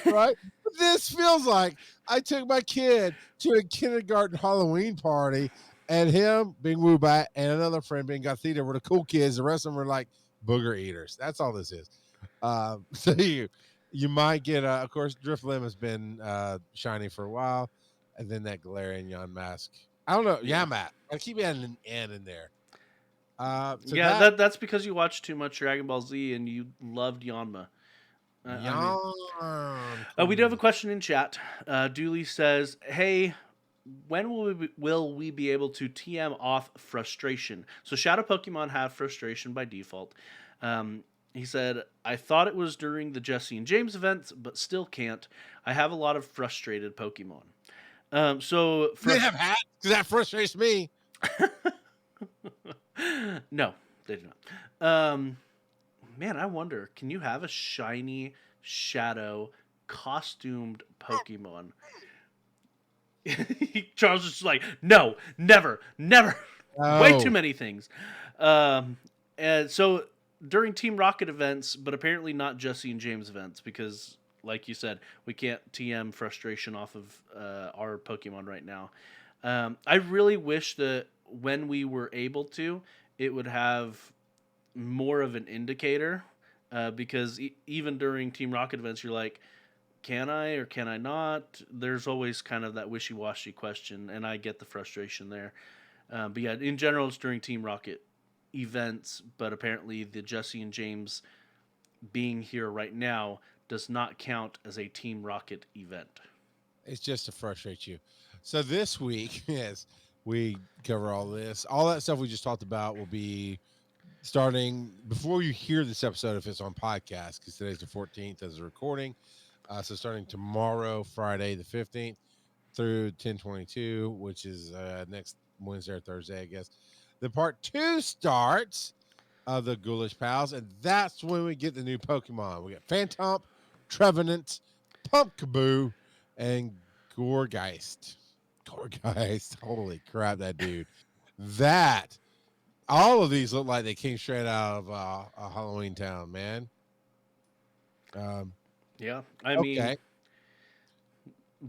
Right? This feels like I took my kid to a kindergarten Halloween party, and him being Woobat and another friend being Gothita were the cool kids. The rest of them were like booger eaters. That's all this is. So you might get of course Drifloon has been shiny for a while, and then that Galarian Yamask. I don't know, Yamat. I keep adding an N in there. So that's because you watched too much Dragon Ball Z and you loved Yanma. We do have a question in chat. Dooley says, "Hey, when will we be able to TM off frustration?" So Shadow Pokemon have frustration by default. He said, "I thought it was during the Jesse and James events, but still can't. I have a lot of frustrated Pokemon." They have hats because that frustrates me. No, they do not. Man, I wonder, can you have a shiny shadow costumed Pokemon? Charles is just like, no, never. Oh. Way too many things. And so during Team Rocket events, but apparently not Jesse and James events, because like you said, we can't TM frustration off of our Pokemon right now. I really wish that when we were able to, it would have more of an indicator, because even during Team Rocket events, you're like, can I or can I not? There's always kind of that wishy-washy question, and I get the frustration there. But yeah, in general, it's during Team Rocket events, but apparently the Jesse and James being here right now does not count as a Team Rocket event. It's just to frustrate you. So this week, as we cover all that stuff we just talked about will be starting before you hear this episode, if it's on podcast, because today's the 14th as a recording. So starting tomorrow, Friday the 15th through 10/22, which is next Wednesday or Thursday, I guess. The part 2 starts of the Ghoulish Pals, and that's when we get the new Pokemon. We got Phantump, Trevenant, Pumpkaboo, and Gorgeist. Holy crap, that dude. All of these look like they came straight out of a Halloween Town, man. Yeah, I mean,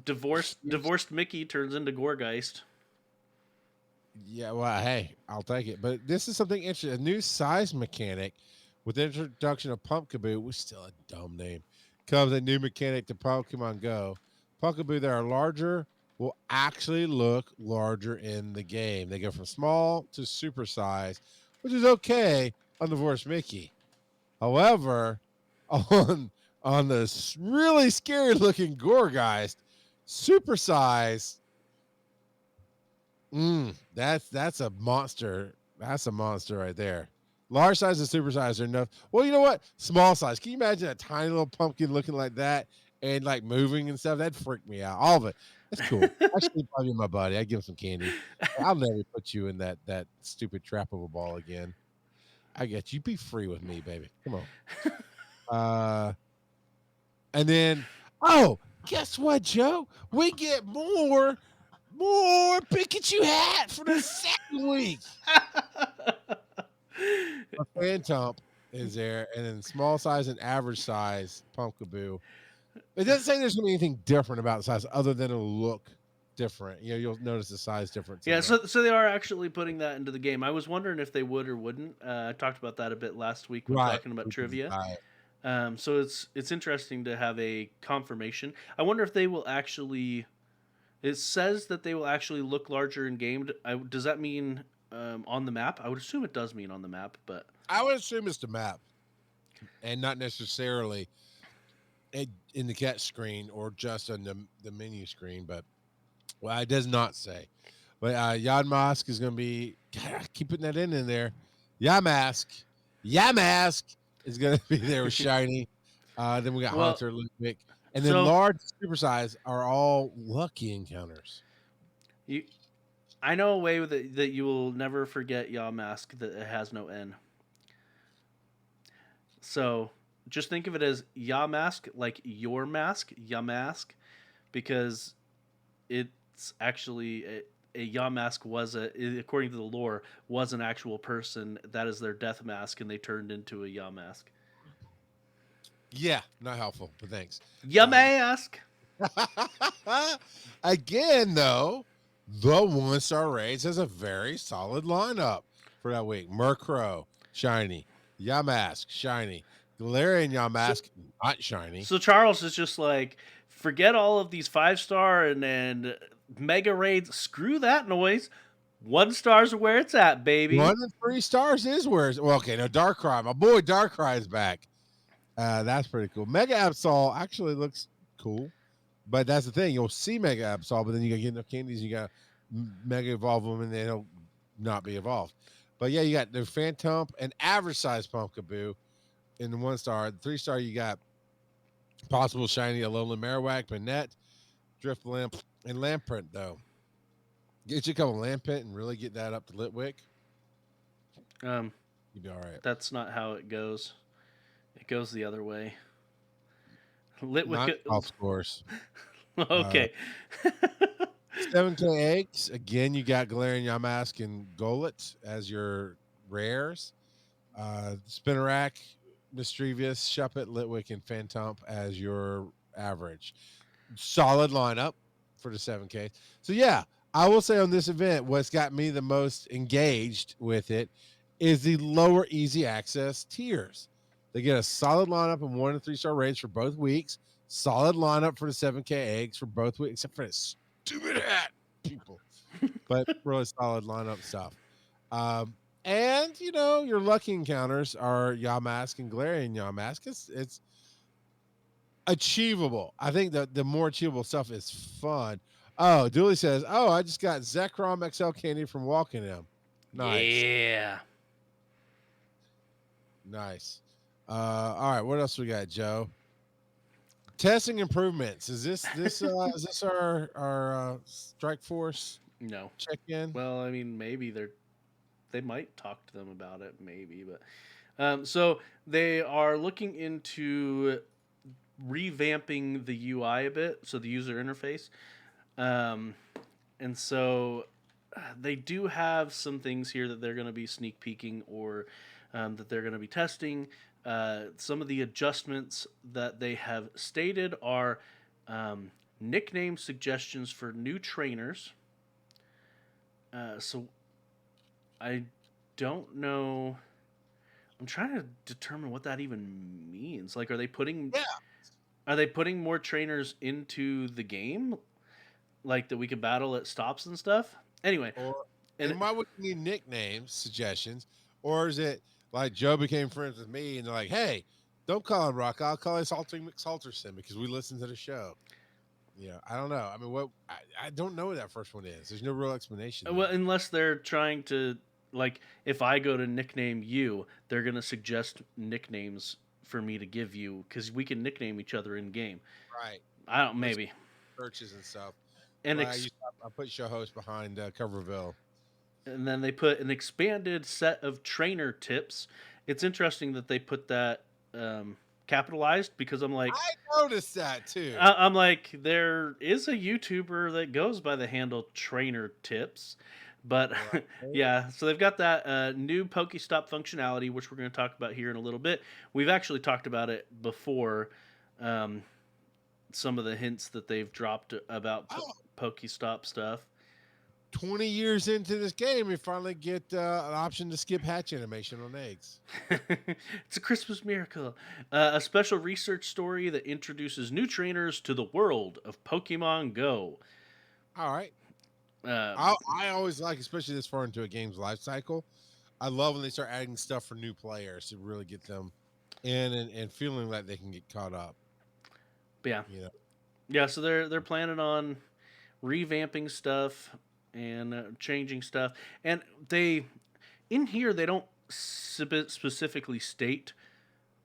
divorced Mickey turns into Gorgeist. Yeah, well, hey, I'll take it. But this is something interesting. A new size mechanic with the introduction of Pumpkaboo, which is still a dumb name, comes a new mechanic to Pokemon Go. Pumpkaboo that are larger will actually look larger in the game. They go from small to super size, which is okay on the Voice Mickey. However, on on the really scary looking Gorgeist, super size. That's a monster. That's a monster right there. Large size and super size are enough. Well, you know what? Small size. Can you imagine a tiny little pumpkin looking like that and like moving and stuff? That'd freak me out. All of it. That's cool. Actually, probably my buddy. I give him some candy. I'll never put you in that stupid trap of a ball again. I get you. Be free with me, baby. Come on. Uh, and then, oh, guess what, Joe? We get more Pikachu hat for the second week. A Phantump is there, and then small size and average size Pumpkaboo. It doesn't say there's gonna be anything different about the size other than it'll look different. You know, you'll notice the size difference in Yeah, the so they are actually putting that into the game. I was wondering if they would or wouldn't. I talked about that a bit last week when right. talking about We can trivia. decide. So it's interesting to have a confirmation. I wonder if they will actually. It says that they will actually look larger in game. Does that mean on the map? I would assume it does mean on the map, but I would assume it's the map and not necessarily in the catch screen or just on the menu screen, but well, it does not say. But Yadmask is going to be. God, I keep putting that in there. Yamask, Yamask is going to be there with shiny. Then we got well, Haunter, Litwick, and then so large supersize are all lucky encounters. you, I know a way that you will never forget Yaw Mask that it has no N. So just think of it as Ya Mask, like your mask, Ya Mask, because it's actually a Ya Mask according to the lore, was an actual person. That is their death mask, and they turned into a Ya Mask. Yeah, not helpful, but thanks. Ya Mask. Again, though, the 1-star raids has a very solid lineup for that week. Murkrow, shiny. Yamask, shiny. Galarian So, Yamask, not shiny. so Charles is just like, forget all of these 5-star and mega raids. Screw that noise. 1 stars are where it's at, baby. 1 and 3 stars is where it's well, okay. No, Darkrai, my boy Darkrai is back. That's pretty cool. Mega Absol actually looks cool, but that's the thing. You'll see Mega Absol, but then you gotta get enough candies. You gotta Mega Evolve them, and they'll not be evolved. But yeah, you got the Phantump and average size Pumpkaboo in the 1-star. The 3-star, you got possible shiny Alolan Marowak, Banette, Drift Lamp, and Lampent. Though, get you a couple Lampent and really get that up to Litwick. Um, You'd be all right. that's not how it goes. It goes the other way. Not Litwick. golf course. Okay. 7K eggs. Again, you got Galarian Yamask and Golett as your rares. Spinarak, Mischievous, Shuppet, Litwick, and Phantump as your average. Solid lineup for the 7K. So yeah, I will say on this event, what's got me the most engaged with it is the lower easy access tiers. They get a solid lineup in 1 and 3-star range for both weeks. Solid lineup for the 7K eggs for both weeks, except for this stupid hat people. But really solid lineup stuff. And you know, your lucky encounters are Yamask and Galarian Yamask. It's achievable. I think that the more achievable stuff is fun. Oh, Dooley says, "Oh, I just got Zekrom XL candy from walking him. Nice, Yeah. nice. All right, what else we got, Joe? Testing improvements. Is this our Strike Force No. check in? Well, I mean, maybe they might talk to them about it, maybe, but so they are looking into revamping the UI a bit, so the user interface, um, and so they do have some things here that they're going to be sneak peeking or that they're going to be testing. Some of the adjustments that they have stated are nickname suggestions for new trainers. So I don't know. I'm trying to determine what that even means. Like, Yeah. are they putting more trainers into the game, like that we could battle at stops and stuff? Anyway, Or and and why would you need nicknames suggestions? Or is it like Joe became friends with me and they're like, hey, don't call him Rock, I'll call him Salting McSalterson because we listen to the show. I don't know. I mean, I don't know what that first one is. There's no real explanation well, there. unless they're trying to, like, if I go to nickname you, they're gonna suggest nicknames for me to give you because we can nickname each other in game. Right. I don't There's maybe. churches and stuff. And Like I put show host behind Coverville. and then they put an expanded set of trainer tips. It's interesting that they put that capitalized because I noticed that too. I'm like, there is a YouTuber that goes by the handle Trainer Tips, but Right. yeah, so they've got that new Pokestop functionality, which we're going to talk about here in a little bit. We've actually talked about it before. Um, some of the hints that they've dropped about Oh, Pokestop stuff. 20 years into this game, we finally get an option to skip hatch animation on eggs. It's a Christmas miracle. A special research story that introduces new trainers to the world of Pokemon Go. All right. Uh, I always like, especially this far into a game's life cycle, I love when they start adding stuff for new players to really get them in and feeling like they can get caught up. but yeah, You know, yeah. So they're planning on revamping stuff and changing stuff, and they in here they don't specifically state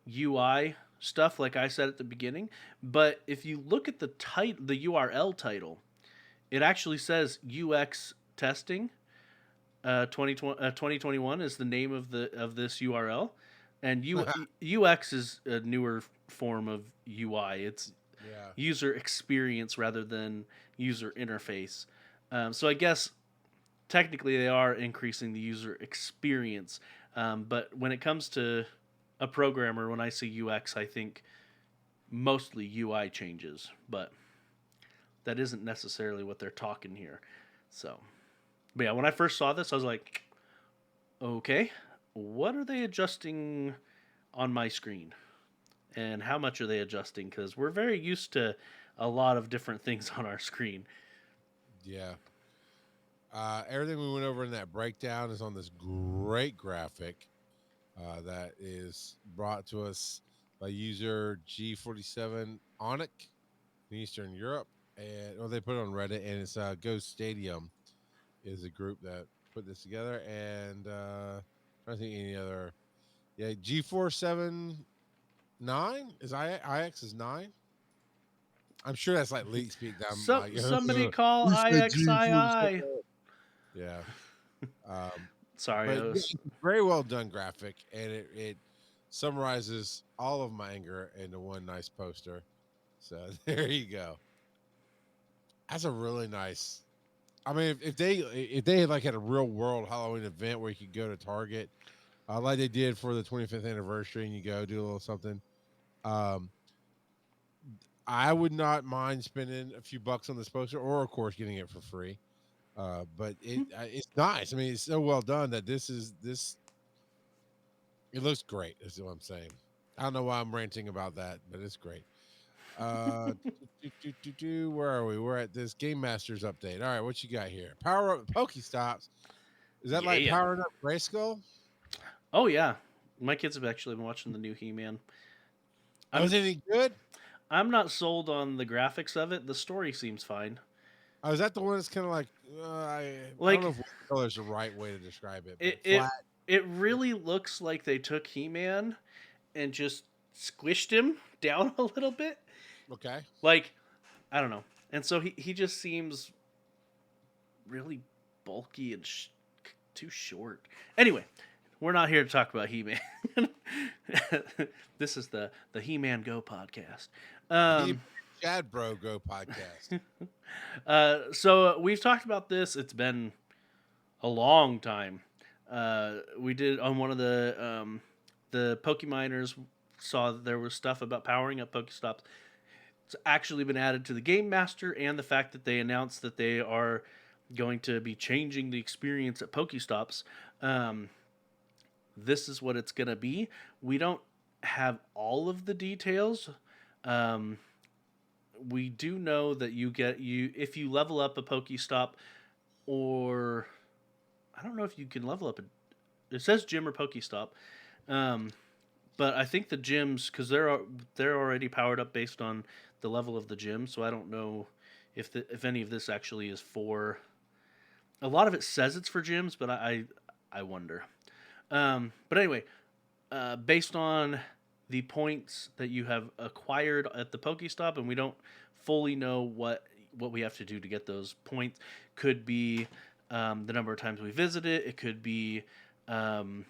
UI stuff like I said at the beginning, but if you look at the URL title, it actually says UX testing. 2021 is the name of this URL, and UX is a newer form of UI. It's yeah. user experience rather than user interface. So I guess technically they are increasing the user experience, but when it comes to a programmer, when I say UX, I think mostly UI changes, but that isn't necessarily what they're talking here. So, but yeah, when I first saw this, I was like, okay, what are they adjusting on my screen? And how much are they adjusting? Because we're very used to a lot of different things on our screen. Yeah. Everything we went over in that breakdown is on this great graphic that is brought to us by user G47 Onic in Eastern Europe. And they put it on Reddit, and it's Ghost Stadium is a group that put this together. And I don't think any other. Yeah, G479 is IX is 9. I'm sure that's like leak speak. That I'm like, Somebody call we said IXII. G47. Yeah. Um, Sorry, but yeah, it's a very well done graphic, and it summarizes all of my anger into one nice poster. So there you go. That's a really nice. I mean, if they had like had a real world Halloween event where you could go to Target, like they did for the 25th anniversary, and you go do a little something, um, I would not mind spending a few bucks on this poster, or of course getting it for free. But it's nice. I mean, it's so well done that this. It looks great. Is what I'm saying. I don't know why I'm ranting about that, but it's great. Uh, where are we? We're at this Game Masters update. All right, what you got here? Power up Pokestops. Is that like yeah. powering up Grayskull? Oh yeah, my kids have actually been watching the new He-Man. Oh, is I'm it any good? I'm not sold on the graphics of it. The story seems fine. Oh, is that the one that's kind of like I don't know Like if color is the right way to describe it, but it flat. it it really looks like they took He-Man and just squished him down a little bit. Okay. Like I don't know. And so he just seems really bulky and too short. Anyway, we're not here to talk about He-Man. This is the He-Man Go podcast. He Chad Bro Go podcast. So we've talked about this. It's been a long time. We did on one of the Pokeminers saw that there was stuff about powering up Pokestops. It's actually been added to the Game Master, and the fact that they announced that they are going to be changing the experience at Pokestops. Um, this is what it's going to be. We don't have all of the details. Um, we do know that you if you level up a Pokestop, or I don't know if you can level up it says gym or Pokestop. Um, but I think the gyms, because they're already powered up based on the level of the gym, so I don't know if any of this actually is for. A lot of it says it's for gyms, but I wonder. But anyway, based on the points that you have acquired at the Pokestop, and we don't fully know what we have to do to get those points. Could be the number of times we visit it. It could be, um,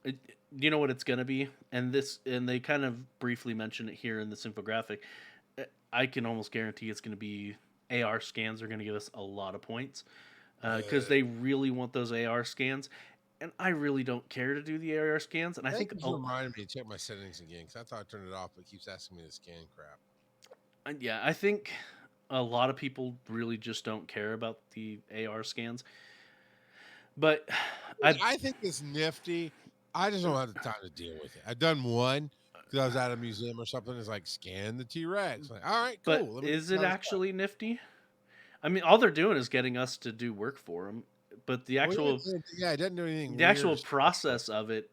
it, you know what it's gonna be, and they kind of briefly mention it here in this infographic. I can almost guarantee it's gonna be AR scans are gonna give us a lot of points because they really want those AR scans. And I really don't care to do the AR scans. And I Thank think, you for reminding me to check my settings again because I thought I turned it off, but it keeps asking me to scan crap. yeah, I think a lot of people really just don't care about the AR scans. But I think it's nifty. I just don't have the time to deal with it. I've done one because I was at a museum or something. It's like scan the T-Rex. Like, all right, but cool. Let me is see it how this stuff. actually nifty? I mean, all they're doing is getting us to do work for them. But Well, yeah, it doesn't do anything the weird. actual process of it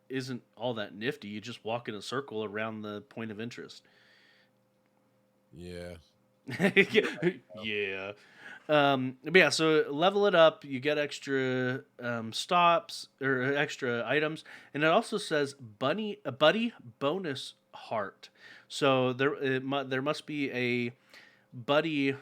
isn't all that nifty. You just walk in a circle around the point of interest. Yeah. Yeah. But yeah, so level it up. You get extra stops or extra items, and it also says a buddy bonus heart. So there must be a buddy.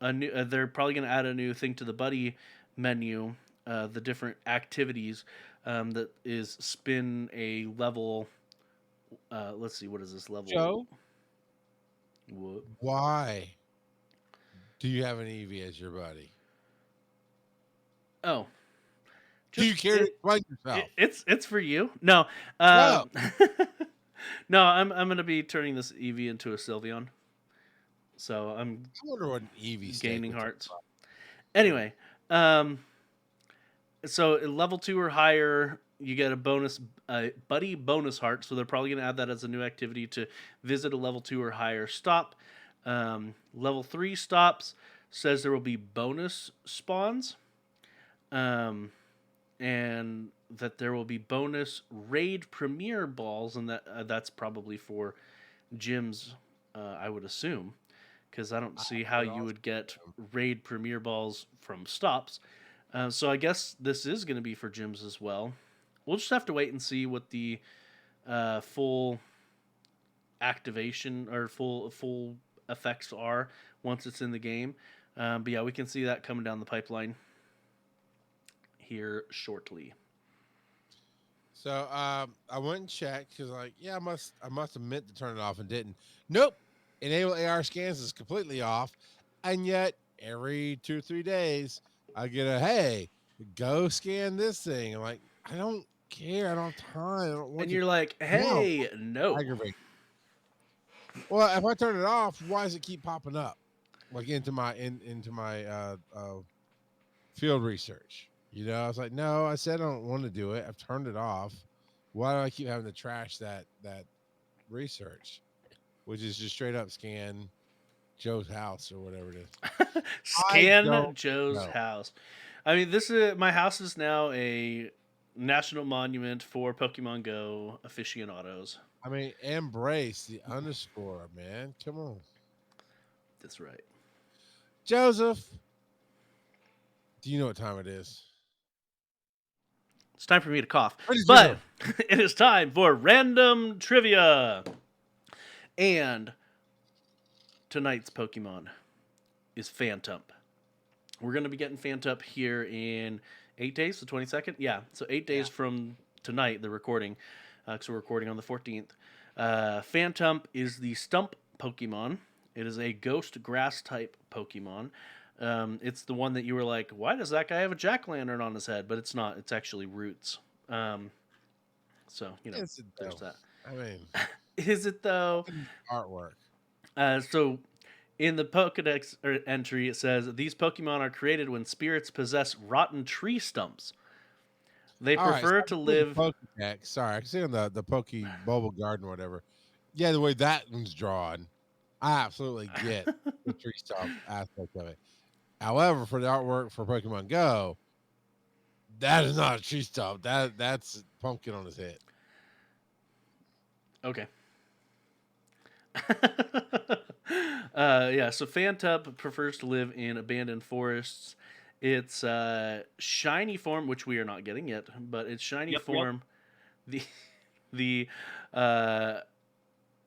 A new. They're probably going to add a new thing to the buddy menu. The different activities that is spin a level. Let's see, what is this level? Joe, What? why do you have an Eevee as your buddy? Oh, Do you just care to explain yourself? it's for you. No, No. no. I'm gonna be turning this Eevee into a Sylveon, so I'm I wonder what an Eevee steak gaining would taste hearts. Anyway, um, so at level 2 or higher, you get a bonus, buddy bonus heart. So they're probably gonna add that as a new activity to visit a level 2 or higher stop. Level 3 stops says there will be bonus spawns. And that there will be bonus raid premiere balls, and that's probably for gyms, I would assume, because I don't see how would you also would get raid premiere balls from stops. So I guess this is going to be for gyms as well. We'll just have to wait and see what the full activation or full effects are once it's in the game. But yeah, we can see that coming down the pipeline here shortly. So I went and checked because like, yeah, I must have meant to turn it off and didn't. Nope. Enable AR scans is completely off. And yet every 2 or 3 days I get a hey, go scan this thing. I'm like, I don't care. I don't have time. I don't want And to. you're like, No, hey, no. aggravate. Well, if I turn it off, why does it keep popping up? Like into my field research. You know, I was like, no, I said I don't want to do it. I've turned it off. Why do I keep having to trash that research, which is just straight up scan Joe's house or whatever it is? I Scan don't Joe's know. house. I mean, this is my house is now a national monument for Pokemon Go aficionados. I mean, embrace the underscore, man. Come on, That's right. Joseph. Do you know what time it is? It's time for me to cough. Ladies and But gentlemen, it is time for random trivia. And tonight's Pokemon is Phantump. We're going to be getting Phantump here in 8 days, the 22nd. Yeah, so 8 days from tonight, the recording, because we're recording on the 14th. Phantump is the Stump Pokemon. It is a ghost grass type Pokemon. It's the one that you were like, why does that guy have a jack-o'-lantern on his head? But it's not. It's actually roots. So, it's there's though. that. I mean, Is it, though? artwork. So In the Pokedex entry, it says these Pokemon are created when spirits possess rotten tree stumps. They All right, so prefer I to see the live. Pokedex. Sorry, I can see on the Poke Bubble Garden or whatever. Yeah, the way that one's drawn, I absolutely get the tree stump aspect of it. However, for the artwork for Pokemon Go, that is not a tree stump. That's pumpkin on his head. Okay. Yeah, so Phantump prefers to live in abandoned forests. Its shiny form, which we are not getting yet, but its shiny Yep. form, the the uh,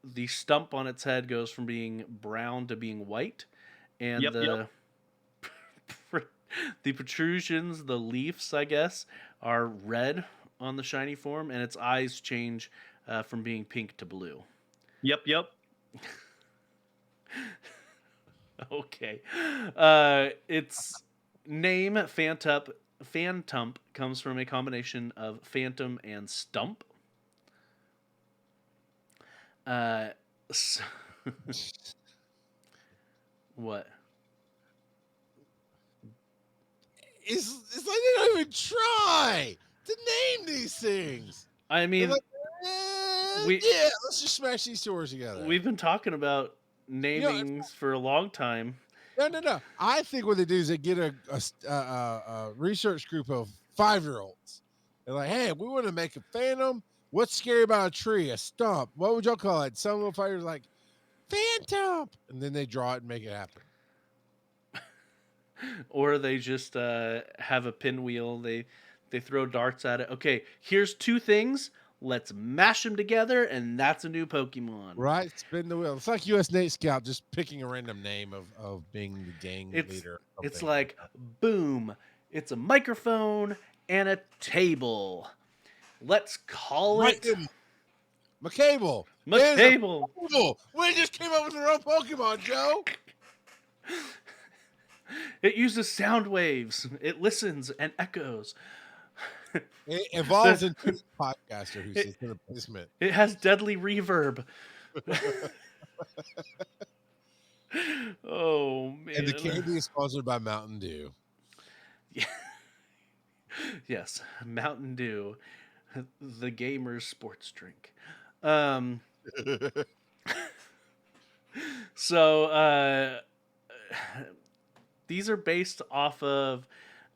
the stump on its head goes from being brown to being white, and Yep. the protrusions, the leaves, I guess, are red on the shiny form, and its eyes change from being pink to blue. Yep. Okay. Its name, Phantump, comes from a combination of phantom and stump. Uh, s what? It's like they don't even try to name these things. I They're mean, like, we yeah, let's just smash these two words together. we've been talking about You know, namings for a long time. no. I think what they do is they get a research group of 5-year-olds. They're like, hey, we want to make a phantom. What's scary about a tree? A stump. What would y'all call it? Some little fighters like phantom, and then they draw it and make it happen. Or they just have a pinwheel. They throw darts at it. Okay, here's two things. Let's mash them together, and that's a new Pokemon. Right? Spin the wheel. It's like US Nate Scout just picking a random name of being the gang It's leader. Or it's something. like boom. It's a microphone and a table. Let's call Right it in McCable. McCable. We just came up with our own Pokemon, Joe. It uses sound waves. It listens and echoes. It evolves into a podcaster who sits in a basement. It has deadly reverb. Oh man. And the candy is sponsored by Mountain Dew. Yes, Mountain Dew, the gamer's sports drink. Um, so these are based off of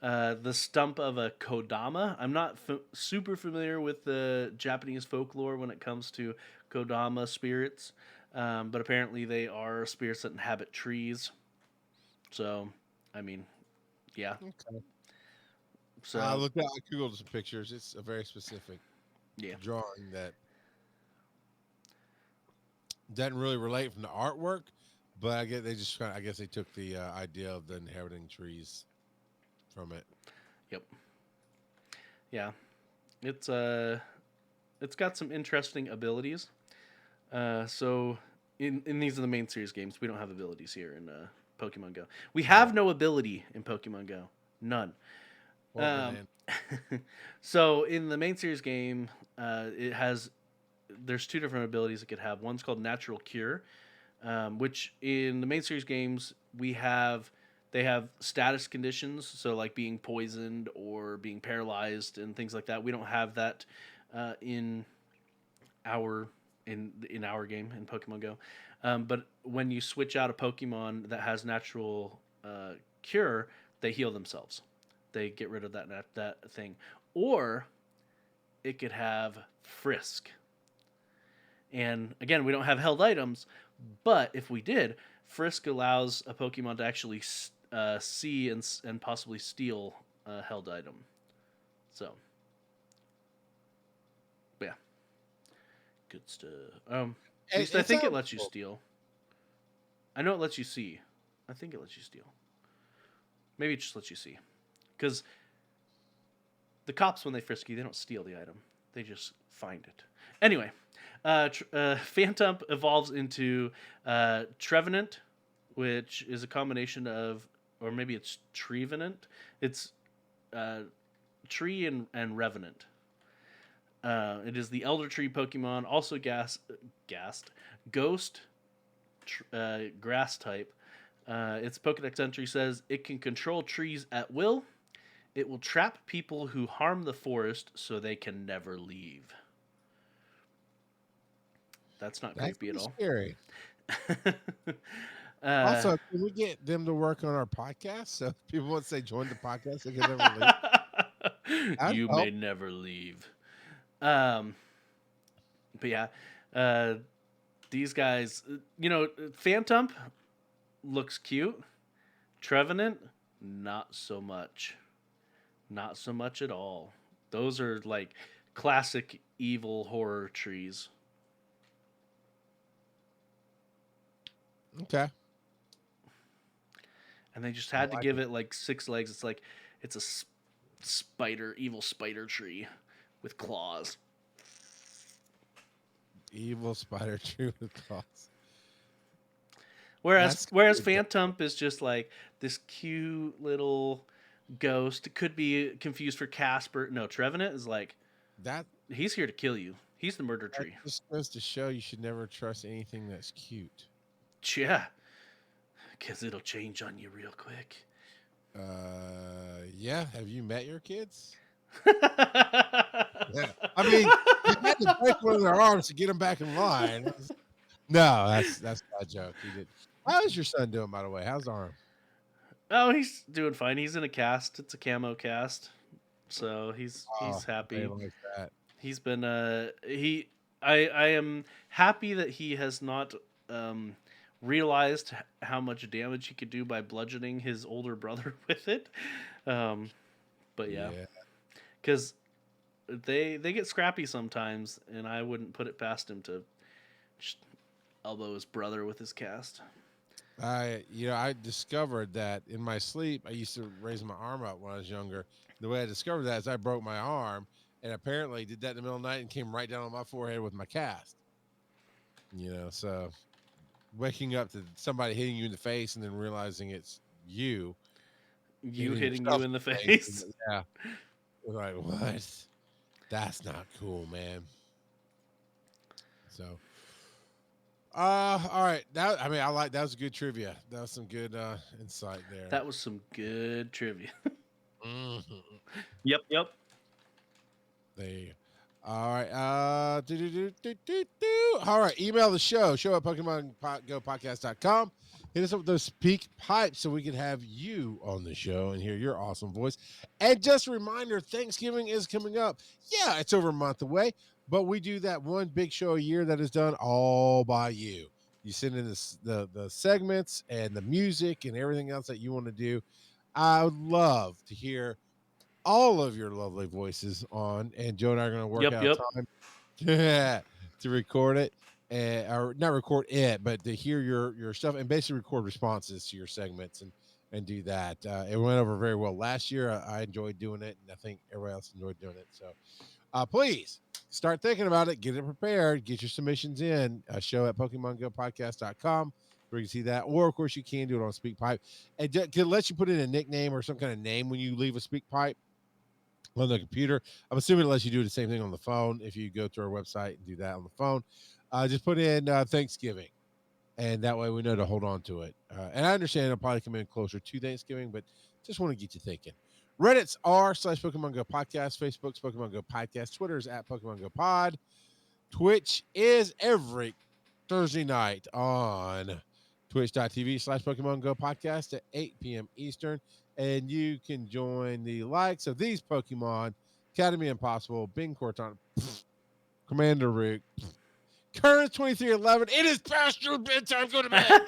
the stump of a Kodama. I'm not super familiar with the Japanese folklore when it comes to Kodama spirits, but apparently they are spirits that inhabit trees. So, I mean, yeah. Okay. So I looked at, I googled some pictures. It's a very specific yeah, drawing that doesn't really relate from the artwork, but I guess they just I guess they took the idea of the inheriting trees from it. yep, yeah. It's got some interesting abilities. So in these are the main series games. We don't have abilities here in Pokemon Go. We have no ability in Pokemon Go. None. Poor Um, man. so in the main series game, it has there's two different abilities it could have. One's called Natural Cure, which in the main series games they have status conditions, so like being poisoned or being paralyzed and things like that. We don't have that in our in our game in Pokemon Go. But when you switch out a Pokemon that has natural cure, they heal themselves. They get rid of that thing, or it could have Frisk. And again, we don't have held items, but if we did, Frisk allows a Pokemon to actually see and possibly steal a held item. So, yeah, good stuff. At least I think it lets you steal. I know it lets you see. I think it lets you steal. Maybe it just lets you see, because the cops, when they frisk you, they don't steal the item; they just find it. Anyway. Phantump evolves into Trevenant, which is a combination of, or maybe it's Trevenant. It's Tree and Revenant. It is the Elder Tree Pokemon, also Ghost, Grass type, Its Pokedex entry says it can control trees at will. It will trap people who harm the forest so they can never leave. That's not That's creepy at pretty all. scary. uh, Also, can we get them to work on our podcast? So if people want to say join the podcast, they can never leave. That'd you help. may never leave. Um, but yeah, uh, these guys, Phantump looks cute. Trevenant, not so much. Not so much at all. Those are like classic evil horror trees. Okay. And they just I had to like give it. it like 6 legs. It's like it's a spider, evil spider tree with claws. Evil spider tree with claws. Whereas That's whereas Phantump is just like this cute little ghost. It could be confused for Casper. No, Trevenant is like that he's here to kill you. He's the murder that tree. just goes to show you should never trust anything that's cute. Yeah, because it'll change on you real quick. Yeah. Have you met your kids? Yeah. I mean, you had to break one of their arms to get them back in line. No, that's not a joke. He did. How's your son doing, by the way? How's the arm? Oh, he's doing fine. He's in a cast. It's a camo cast, so Oh, he's they happy. like that. He's been he. I am happy that he has not realized how much damage he could do by bludgeoning his older brother with it. Um, but yeah, Yeah. because they get scrappy sometimes, and I wouldn't put it past him to just elbow his brother with his cast. I discovered that in my sleep, I used to raise my arm up when I was younger. The way I discovered that is I broke my arm and apparently did that in the middle of the night and came right down on my forehead with my cast. So waking up to somebody hitting you in the face and then realizing it's you You hitting hitting you yourself in the in the face. face. Yeah. We're like, what? That's not cool, man. So all right. I like that was good trivia. That was some good insight there. That was some good trivia. Mhm. Yep. There you go. All right. All right. Email the show at PokemonGoPodcast.com. Hit us up with those speak pipes so we can have you on the show and hear your awesome voice. And just a reminder, Thanksgiving is coming up. Yeah, it's over a month away, but we do that one big show a year that is done all by you. You send in the segments and the music and everything else that you want to do. I would love to hear all of your lovely voices on, and Joe and I are going to work out Yep. time to record it, or not record it, but to hear your stuff and basically record responses to your segments and do that. It went over very well last year. I enjoyed doing it, and I think everybody else enjoyed doing it. So, please start thinking about it, get it prepared, get your submissions in. Show at PokemonGoPodcast.com. Where you can see that, or of course you can do it on SpeakPipe, and it lets you put in a nickname or some kind of name when you leave a SpeakPipe on the computer. I'm assuming it lets you do the same thing on the phone if you go to our website and do that on the phone. Just put in Thanksgiving, and that way we know to hold on to it. And I understand it'll probably come in closer to Thanksgiving, but just want to get you thinking. Reddit's r/Pokemon Go Podcast, Facebook's Pokemon Go Podcast, Twitter's at Pokemon Go Pod, Twitch is every Thursday night on twitch.tv/Pokemon Go Podcast at 8 p.m. Eastern. And you can join the likes of these Pokemon, Academy Impossible, Bing Corton, Commander Rick, Current 2311. It is past your bedtime. Go to bed.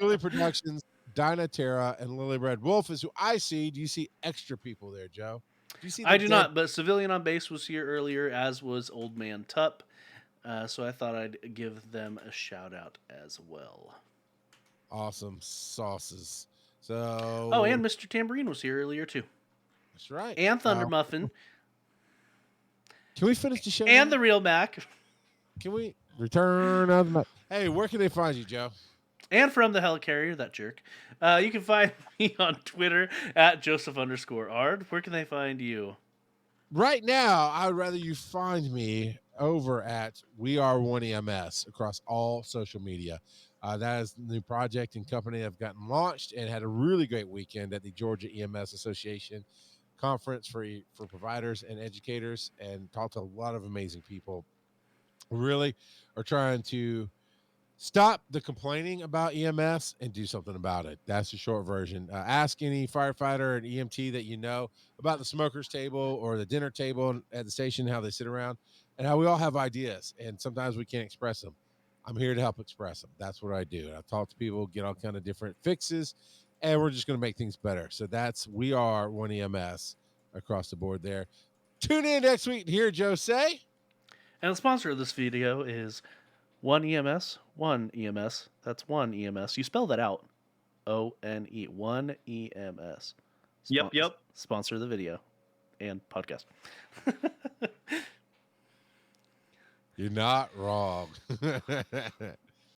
Julie Productions, Dinah Terra, and Lily Red Wolf is who I see. Do you see extra people there, Joe? Do you see the I do dead? not, but Civilian on Base was here earlier, as was Old Man Tup. So I thought I'd give them a shout out as well. Awesome sauces. So, Oh, and Mr. Tambourine was here earlier too. that's right. And Thunder Muffin. Can we finish the show? And now? the Real Mac. Can we return of the? Hey, where can they find you, Joe? And from the Helicarrier, that jerk. You can find me on Twitter at Joseph_Ard. Where can they find you? Right now, I would rather you find me over at We Are One EMS across all social media. That is the new project and company that have gotten launched and had a really great weekend at the Georgia EMS Association conference for providers and educators, and talked to a lot of amazing people. Really are trying to stop the complaining about EMS and do something about it. That's the short version. Ask any firefighter and EMT that you know about the smokers table or the dinner table at the station, how they sit around, and how we all have ideas, and sometimes we can't express them. I'm here to help express them. That's what I do. And I talk to people, get all kind of different fixes, and we're just going to make things better. So we are one EMS across the board there. Tune in next week to hear Joe say. And the sponsor of this video is One EMS. One EMS. That's One EMS. You spell that out. ONE. One EMS. Yep. Sponsor of the video and podcast. You're not wrong.